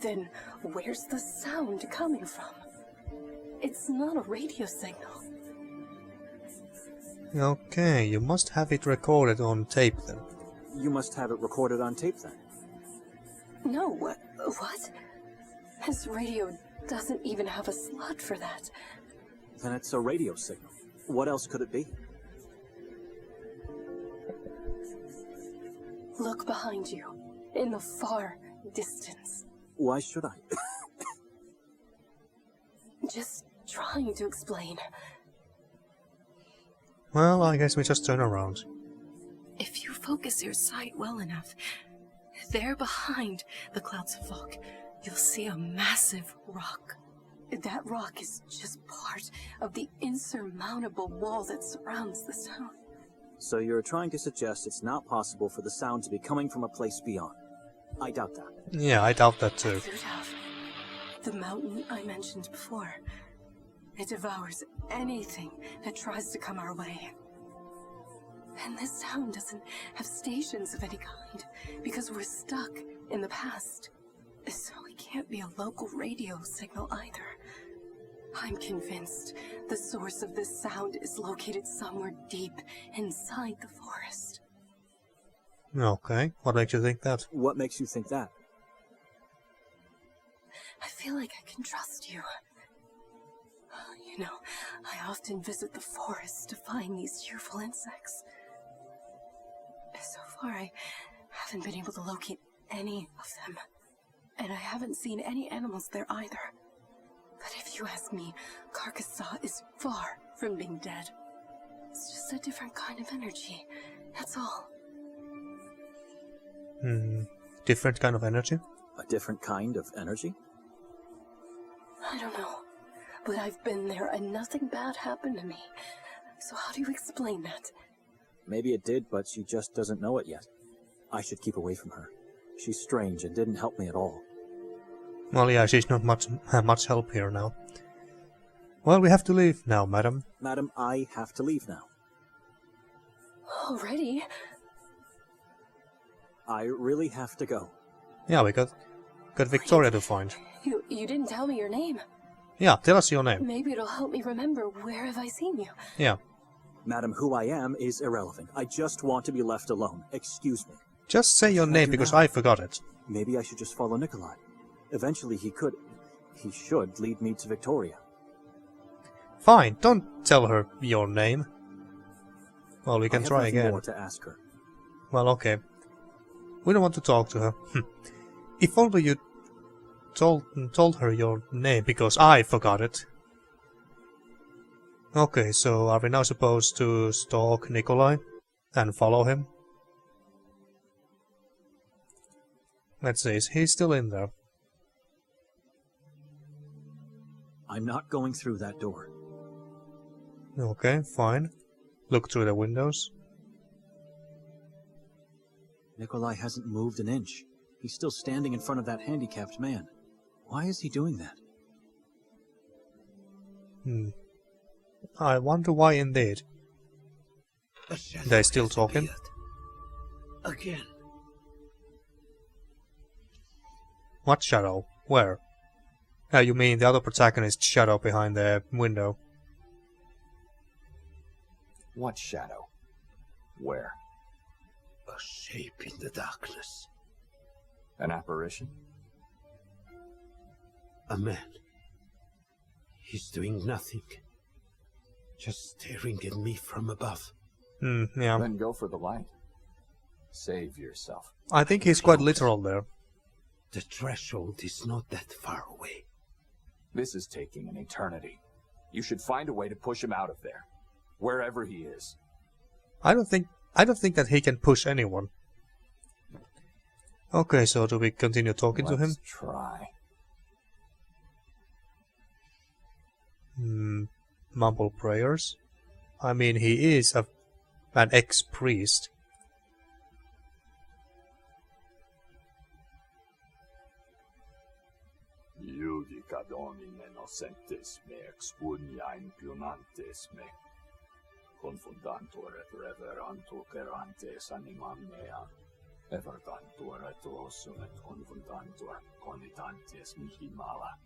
then where's the sound coming from? It's not a radio signal. Okay, you must have it recorded on tape then. You must have it recorded on tape then. No, what? His radio doesn't even have a slot for that. Then it's a radio signal. What else could it be? Look behind you, in the far distance. Why should I? Just trying to explain. Well, I guess we just turn around. If you focus your sight well enough, there behind the clouds of fog, you'll see a massive rock. That rock is just part of the insurmountable wall that surrounds this town. So you're trying to suggest it's not possible for the sound to be coming from a place beyond. I doubt that. Yeah, I doubt that too. The mountain I mentioned before. It devours anything that tries to come our way. And this town doesn't have stations of any kind, because we're stuck in the past. So it can't be a local radio signal either. I'm convinced the source of this sound is located somewhere deep inside the forest. Okay, what makes you think that? What makes you think that? I feel like I can trust you. You know, I often visit the forest to find these cheerful insects. So far, I haven't been able to locate any of them. And I haven't seen any animals there either. But if you ask me, Carcassonne is far from being dead. It's just a different kind of energy, that's all. Different kind of energy? A different kind of energy? I don't know. But I've been there and nothing bad happened to me. So how do you explain that? Maybe it did, but she just doesn't know it yet. I should keep away from her. She's strange and didn't help me at all. Well, yeah, she's not much help here now. Well, we have to leave now, madam. Madam, I have to leave now. Already? I really have to go. Yeah, we got Victoria to find. You didn't tell me your name. Yeah, tell us your name. Maybe it'll help me remember where have I seen you. Yeah. Madam, who I am is irrelevant. I just want to be left alone. Excuse me. Just say your name because I forgot it. Maybe I should just follow Nikolai. Eventually he should lead me to Victoria. Fine, don't tell her your name. Well, we can try again. I have nothing more to ask her. Well, okay. We don't want to talk to her. If only you told her your name, because I forgot it. Okay, so are we now supposed to stalk Nikolai and follow him? Let's see, he's still in there. I'm not going through that door. Okay, fine. Look through the windows. Nikolai hasn't moved an inch. He's still standing in front of that handicapped man. Why is he doing that? I wonder why indeed. They're still talking? Again. What shadow? Where? You mean the other protagonist's shadow behind the window? What shadow? Where? A shape in the darkness. An apparition? A man. He's doing nothing. Just staring at me from above. Yeah. Then go for the light. Save yourself. I think he's quite literal there. The threshold is not that far away. This is taking an eternity. You should find a way to push him out of there. Wherever he is. I don't think that he can push anyone. Okay, so do we continue talking to him? Let's try. Mumble prayers. I mean, he is an ex-priest. Judica domine nocentes me expunia impionantes me. Confundantur et reverantur gerantes animam mea. Evertantur et ossum et confundantur conitantes mihi mala.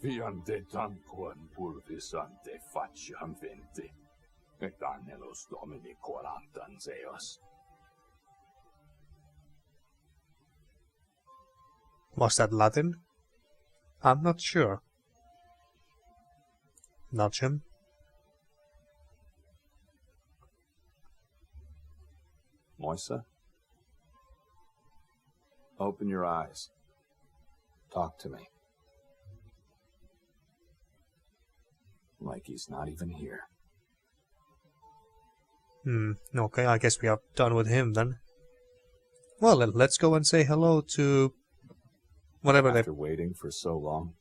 Viante tanquam pulvisante faciam venti. Et angelos domini corantan zeos. Was that Latin? I'm not sure. Nudge him. Moisa? Open your eyes. Talk to me. Like he's not even here. Okay, I guess we are done with him then. Well, then, let's go and say hello to whatever After waiting for so long,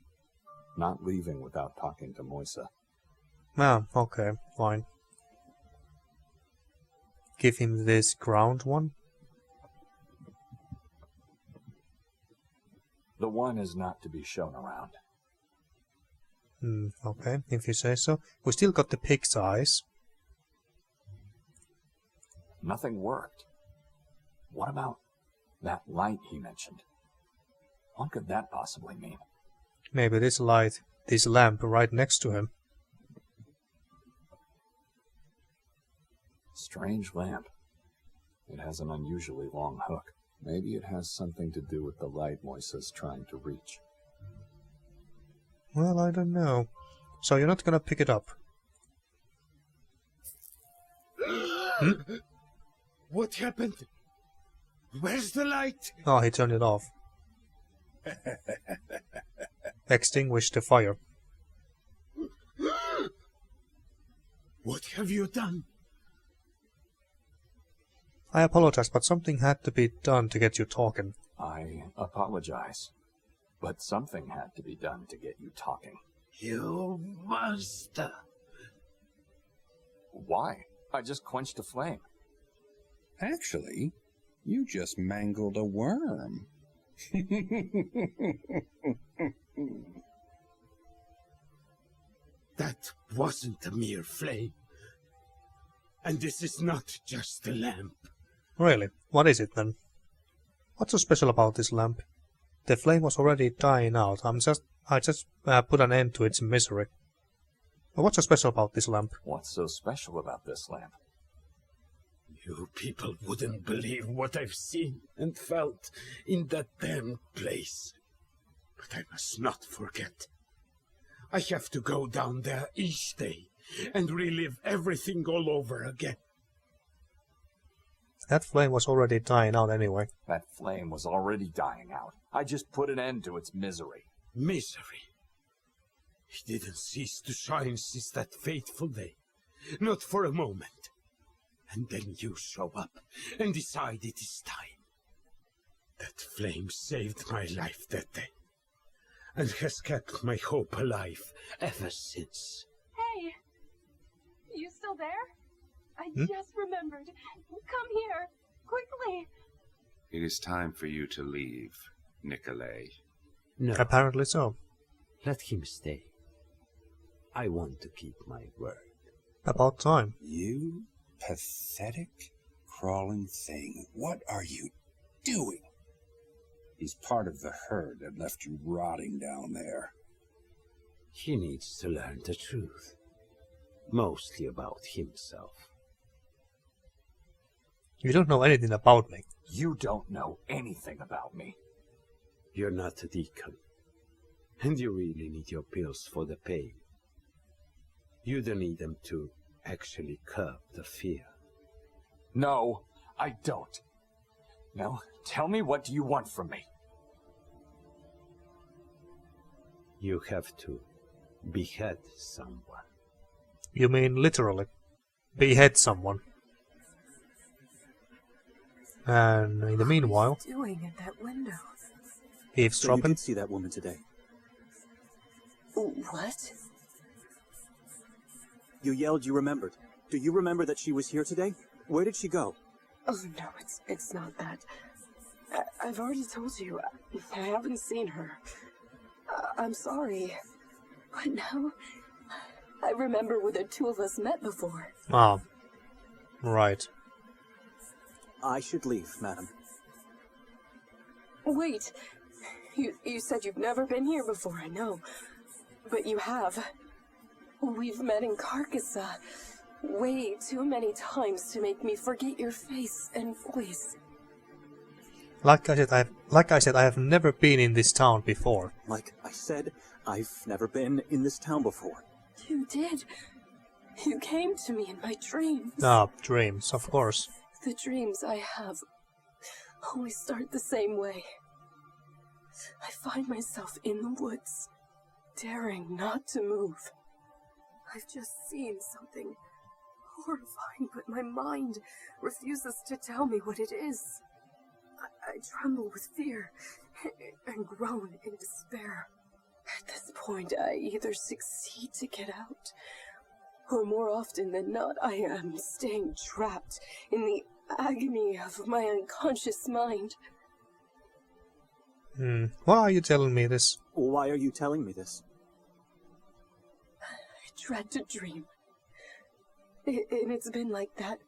not leaving without talking to Moisa. Okay, fine. Give him this ground one. The one is not to be shown around. Okay, if you say so. We still got the pig's eyes. Nothing worked. What about that light he mentioned? What could that possibly mean? Maybe this light, this lamp right next to him. Strange lamp. It has an unusually long hook. Maybe it has something to do with the light Moisa's trying to reach. Well, I don't know. So you're not gonna pick it up? What happened? Where's the light? Oh, he turned it off. Extinguish the fire. What have you done? I apologize, but something had to be done to get you talking. I apologize. But something had to be done to get you talking. You monster! Why? I just quenched a flame. Actually, you just mangled a worm. That wasn't a mere flame. And this is not just a lamp. Really? What is it then? What's so special about this lamp? The flame was already dying out. I just put an end to its misery. But what's so special about this lamp? What's so special about this lamp? You people wouldn't believe what I've seen and felt in that damned place. But I must not forget. I have to go down there each day and relive everything all over again. That flame was already dying out anyway. That flame was already dying out. I just put an end to its misery. Misery? It didn't cease to shine since that fateful day. Not for a moment. And then you show up and decide it is time. That flame saved my life that day. And has kept my hope alive ever since. Hey! You still there? I just remembered. Come here, quickly! It is time for you to leave, Nikolai. No, Apparently so. let him stay. I want to keep my word. About time. You pathetic, crawling thing. What are you doing? He's part of the herd that left you rotting down there. He needs to learn the truth. Mostly about himself. You don't know anything about me. You don't know anything about me. You're not a deacon. And you really need your pills for the pain. You don't need them to actually curb the fear. No, I don't. Now, tell me, what do you want from me? You have to behead someone. You mean literally? Behead someone. And in the meanwhile, What are you doing at that window? So you eavesdropping. did see that woman today. What? You yelled you remembered. Do you remember that she was here today? Where did she go? Oh no, it's not that. I've already told you. I haven't seen her. I'm sorry. But now, I remember where the two of us met before. Ah, right. I should leave, madam. Wait. You said you've never been here before, I know. But you have. We've met in Carcassonne way too many times to make me forget your face and voice. Like I said, I have never been in this town before. Like I said, I've never been in this town before. You did. You came to me in my dreams. Ah, dreams, of course. The dreams I have always start the same way. I find myself in the woods, daring not to move. I've just seen something horrifying, but my mind refuses to tell me what it is. I tremble with fear and groan in despair. At this point, I either succeed to get out, or more often than not, I am staying trapped in the agony of my unconscious mind. Why are you telling me this? Why are you telling me this? I dread to dream. And it's been like that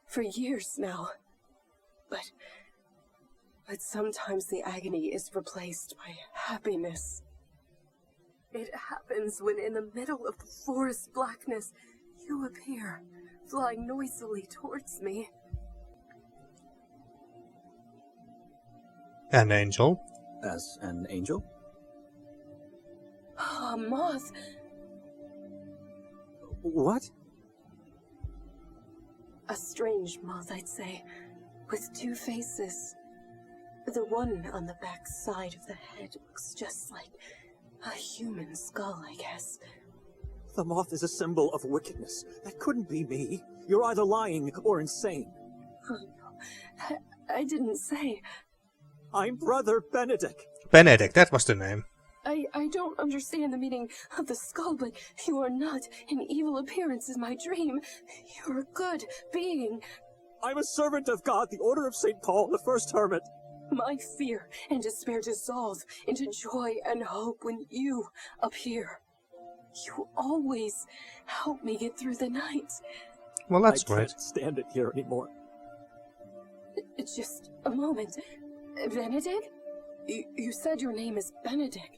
for years now. But sometimes the agony is replaced by happiness. It happens when in the middle of the forest blackness, you appear, flying noisily towards me. An angel? As an angel? A moth. What? A strange moth, I'd say, with two faces. The one on the back side of the head looks just like a human skull, I guess. The moth is a symbol of wickedness. That couldn't be me. You're either lying or insane. Oh, no. I didn't say. I'm Brother Benedict. Benedict, that was the name. I don't understand the meaning of the skull, but you are not an evil appearance in my dream. You're a good being. I'm a servant of God, the Order of St. Paul, the first hermit. My fear and despair dissolve into joy and hope when you appear. You always help me get through the night. Well, that's I great. can't stand it here anymore. Just a moment. Benedict? You said your name is Benedict.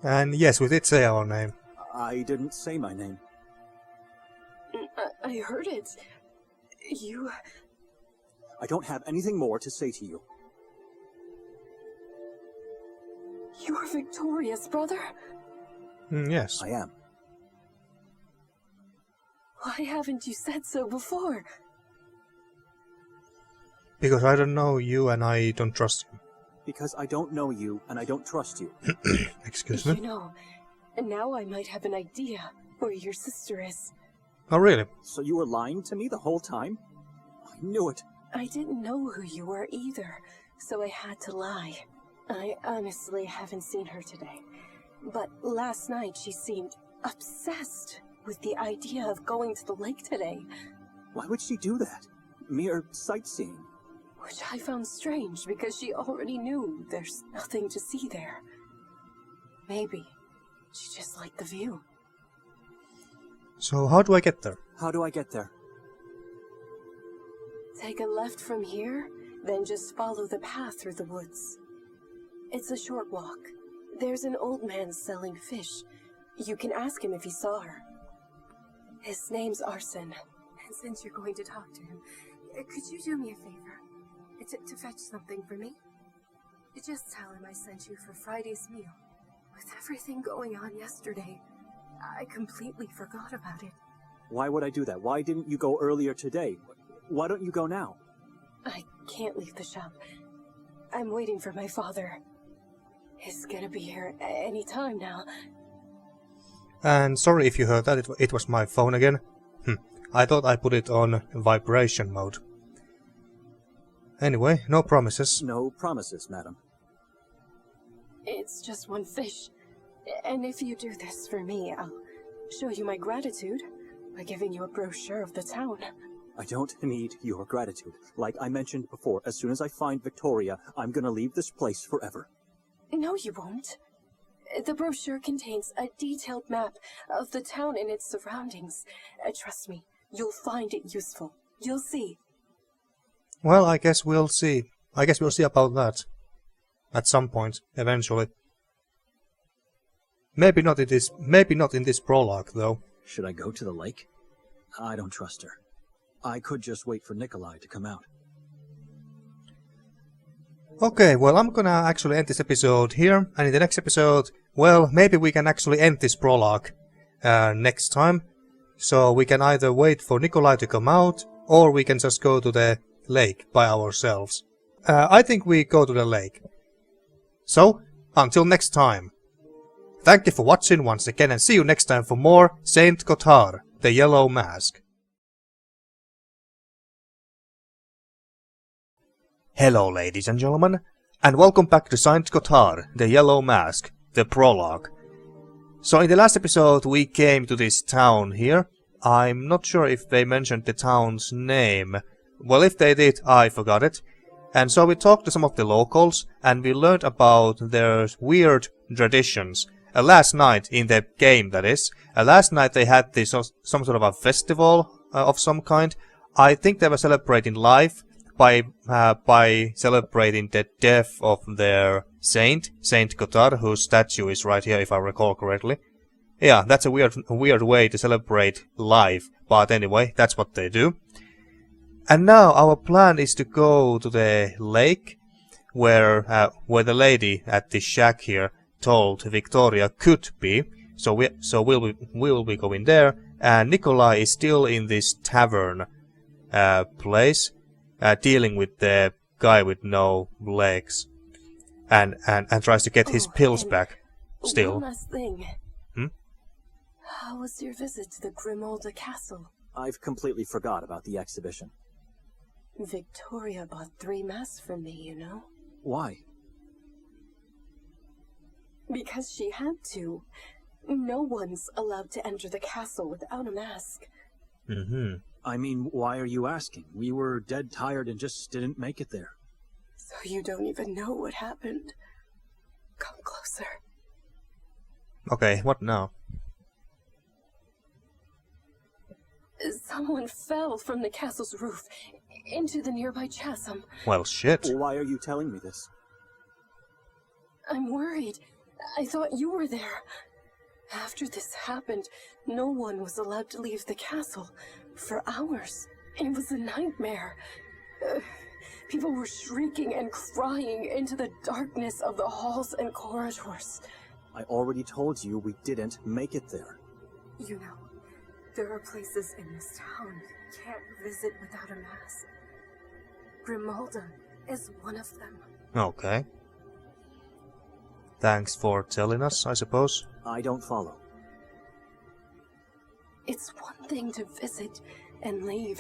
And yes, we did say our name. I didn't say my name. I heard it. You... I don't have anything more to say to you. You're victorious, brother? Yes. I am. Why haven't you said so before? Because I don't know you and I don't trust you. Because I don't know you and I don't trust you. Excuse me? You know, and now I might have an idea where your sister is. Oh, really? So you were lying to me the whole time? I knew it. I didn't know who you were either, so I had to lie. I honestly haven't seen her today. But last night she seemed obsessed with the idea of going to the lake today. Why would she do that? Mere sightseeing. Which I found strange because she already knew there's nothing to see there. Maybe she just liked the view. So how do I get there? How do I get there? Take a left from here, then just follow the path through the woods. It's a short walk. There's an old man selling fish. You can ask him if he saw her. His name's Arson, And since you're going to talk to him, could you do me a favor? To fetch something for me? Just tell him I sent you for Friday's meal. With everything going on yesterday, I completely forgot about it. Why would I do that? Why didn't you go earlier today? Why don't you go now? I can't leave the shop. I'm waiting for my father. He's gonna be here any time now. And sorry if you heard that, it was my phone again. I thought I put it on vibration mode. Anyway, no promises. No promises, madam. It's just one fish. And if you do this for me, I'll show you my gratitude by giving you a brochure of the town. I don't need your gratitude. Like I mentioned before, as soon as I find Victoria, I'm gonna leave this place forever. No, you won't. The brochure contains a detailed map of the town and its surroundings. Trust me, you'll find it useful. You'll see. Well, I guess we'll see. I guess we'll see about that. At some point, eventually. Maybe not in this prologue, though. Should I go to the lake? I don't trust her. I could just wait for Nikolai to come out. Okay, well, I'm gonna actually end this episode here, and in the next episode, well, maybe we can actually end this prologue next time. So we can either wait for Nikolai to come out, or we can just go to the lake by ourselves. I think we go to the lake. So, until next time. Thank you for watching once again, and see you next time for more Saint Kotar, the Yellow Mask. Hello ladies and gentlemen, and welcome back to Saint Kotar, the Yellow Mask, the Prologue. So in the last episode we came to this town here. I'm not sure if they mentioned the town's name. Well, if they did, I forgot it. And so we talked to some of the locals, and we learned about their weird traditions. Last night, in the game that is, last night they had this some sort of a festival of some kind. I think they were celebrating life by celebrating the death of their saint, Saint Kotar, whose statue is right here if I recall correctly. Yeah, that's a weird way to celebrate life, but anyway, that's what they do. And now our plan is to go to the lake, where the lady at the shack here told Victoria could be. So we'll be going there, and Nikolai is still in this tavern place, dealing with the guy with no legs, and tries to get his pills back. Still. One last thing. How was your visit to the Grimolda Castle? I've completely forgot about the exhibition. Victoria bought 3 masks from me, you know? Why? Because she had to. No one's allowed to enter the castle without a mask. I mean, why are you asking? We were dead tired and just didn't make it there. So you don't even know what happened. Come closer. Okay, what now? Someone fell from the castle's roof into the nearby chasm. Well, shit. Why are you telling me this? I'm worried. I thought you were there. After this happened, no one was allowed to leave the castle for hours. It was a nightmare. People were shrieking and crying into the darkness of the halls and corridors. I already told you we didn't make it there. You know, there are places in this town you can't visit without a mask. Grimolda is one of them. Okay. Thanks for telling us, I suppose. I don't follow. It's one thing to visit and leave.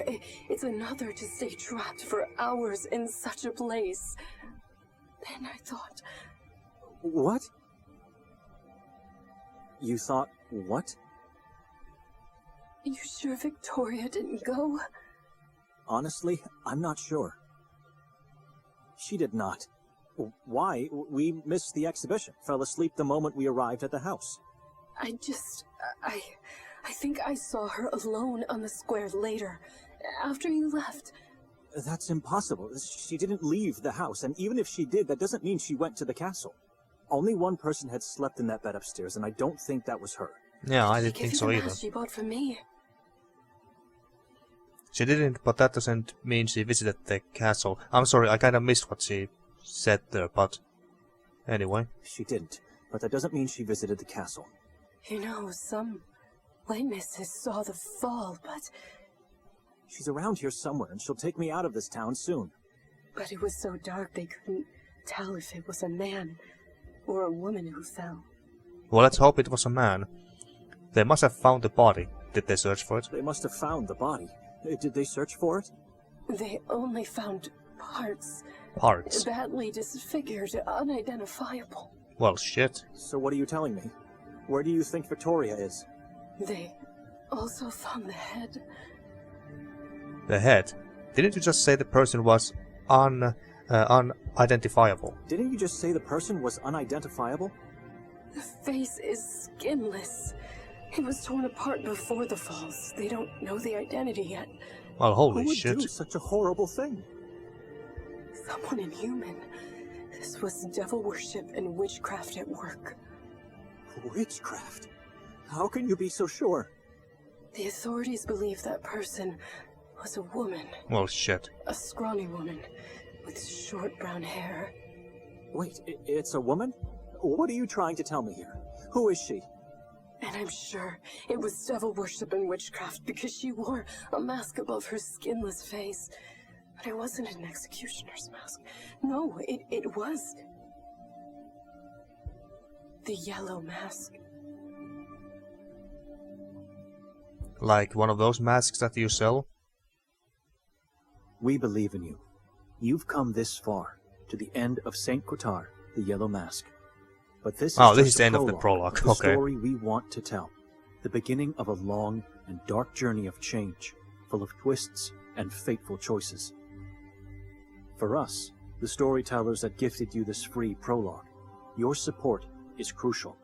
It's another to stay trapped for hours in such a place. Then I thought... What? You thought what? You sure Victoria didn't go? Honestly, I'm not sure. She did not. Why? We missed the exhibition. Fell asleep the moment we arrived at the house. I think I saw her alone on the square later, after you left. That's impossible. She didn't leave the house, and even if she did, that doesn't mean she went to the castle. Only one person had slept in that bed upstairs, and I don't think that was her. Yeah, I didn't think so either. She bought for me. She didn't, but that doesn't mean she visited the castle. I'm sorry, I kinda missed what she said there, but anyway. She didn't, but that doesn't mean she visited the castle. You know, some witnesses saw the fall, but... She's around here somewhere, and she'll take me out of this town soon. But it was so dark they couldn't tell if it was a man or a woman who fell. Well, let's hope it was a man. They must have found the body. Did they search for it? They must have found the body. Did they search for it? They only found parts. Parts? Badly disfigured, unidentifiable. Well, shit. So what are you telling me? Where do you think Victoria is? They also found the head. The head? Didn't you just say the person was unidentifiable? Didn't you just say the person was unidentifiable? The face is skinless. It was torn apart before the falls. They don't know the identity yet. Well, holy Who would shit. do such a horrible thing? Someone inhuman. This was devil worship and witchcraft at work. Witchcraft? How can you be so sure? The authorities believe that person was a woman. Well, shit. A scrawny woman with short brown hair. Wait, it's a woman? What are you trying to tell me here? Who is she? And I'm sure it was devil worship and witchcraft because she wore a mask above her skinless face. But it wasn't an executioner's mask. No, it was the yellow mask. Like one of those masks that you sell? We believe in you. You've come this far, to the end of Saint Kotar, the Yellow Mask. But this is this is just the a end of the prologue. the Okay. story we want to tell. The beginning of a long and dark journey of change, full of twists and fateful choices. For us, the storytellers that gifted you this free prologue, your support is crucial.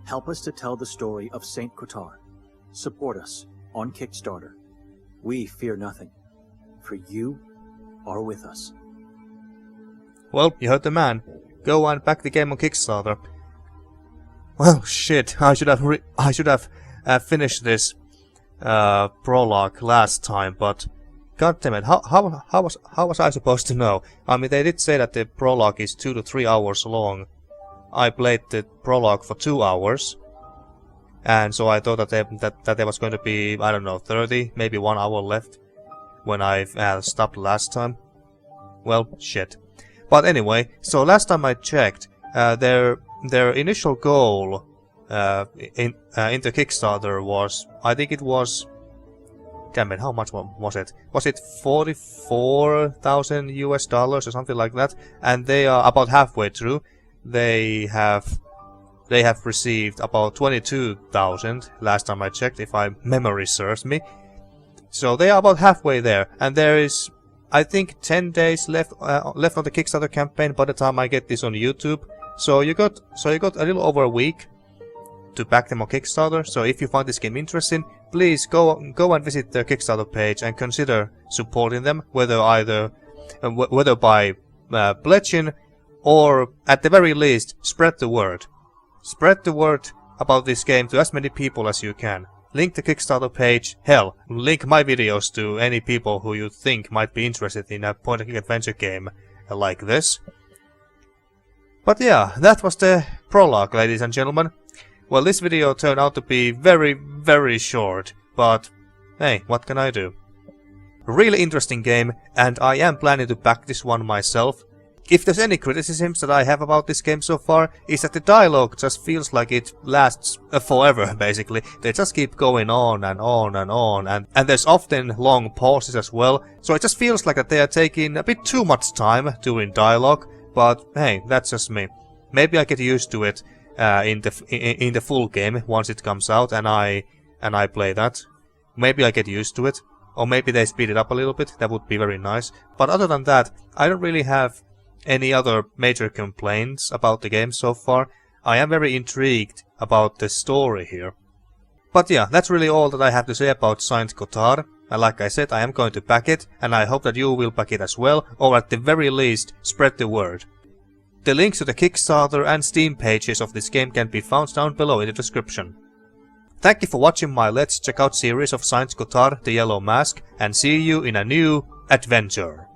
Help us to tell the story of Saint Kotar. Support us on Kickstarter. We fear nothing, for you are with us. Well, you heard the man. Go and back the game on Kickstarter. Well, shit. I should have finished this prologue last time, but god damn it, how was I supposed to know? I mean, they did say that the prologue is 2 to 3 hours long. I played the prologue for 2 hours, and so I thought that there was going to be, I don't know, 30, maybe 1 hour left when I stopped last time. Well, shit. But anyway, so last time I checked, their initial goal in the Kickstarter was, I think it was, damn it, how much was it? Was it $44,000 US or something like that? And they are about halfway through. They have received about 22,000 last time I checked, if my memory serves me. So they are about halfway there, and there is, I think, 10 days left on the Kickstarter campaign by the time I get this on YouTube. So you got a little over a week to back them on Kickstarter. So if you find this game interesting, please go and visit their Kickstarter page and consider supporting them, whether by pledging or at the very least spread the word. Spread the word about this game to as many people as you can. Link the Kickstarter page. Hell, link my videos to any people who you think might be interested in a point-and-click adventure game like this. But yeah, that was the prologue, ladies and gentlemen. Well, this video turned out to be very, very short, but hey, what can I do? Really interesting game, and I am planning to back this one myself. If there's any criticisms that I have about this game so far, is that the dialogue just feels like it lasts forever, basically. They just keep going on and on and on, and there's often long pauses as well, so it just feels like that they are taking a bit too much time doing dialogue, but hey, that's just me. Maybe I get used to it in the full game once it comes out and I play that. Maybe I get used to it, or maybe they speed it up a little bit, that would be very nice. But other than that, I don't really have any other major complaints about the game so far. I am very intrigued about the story here. But yeah, that's really all that I have to say about Saint Kotar. And like I said, I am going to back it, and I hope that you will back it as well, or at the very least, spread the word. The links to the Kickstarter and Steam pages of this game can be found down below in the description. Thank you for watching my Let's Check Out series of Saint Kotar, The Yellow Mask, and see you in a new adventure.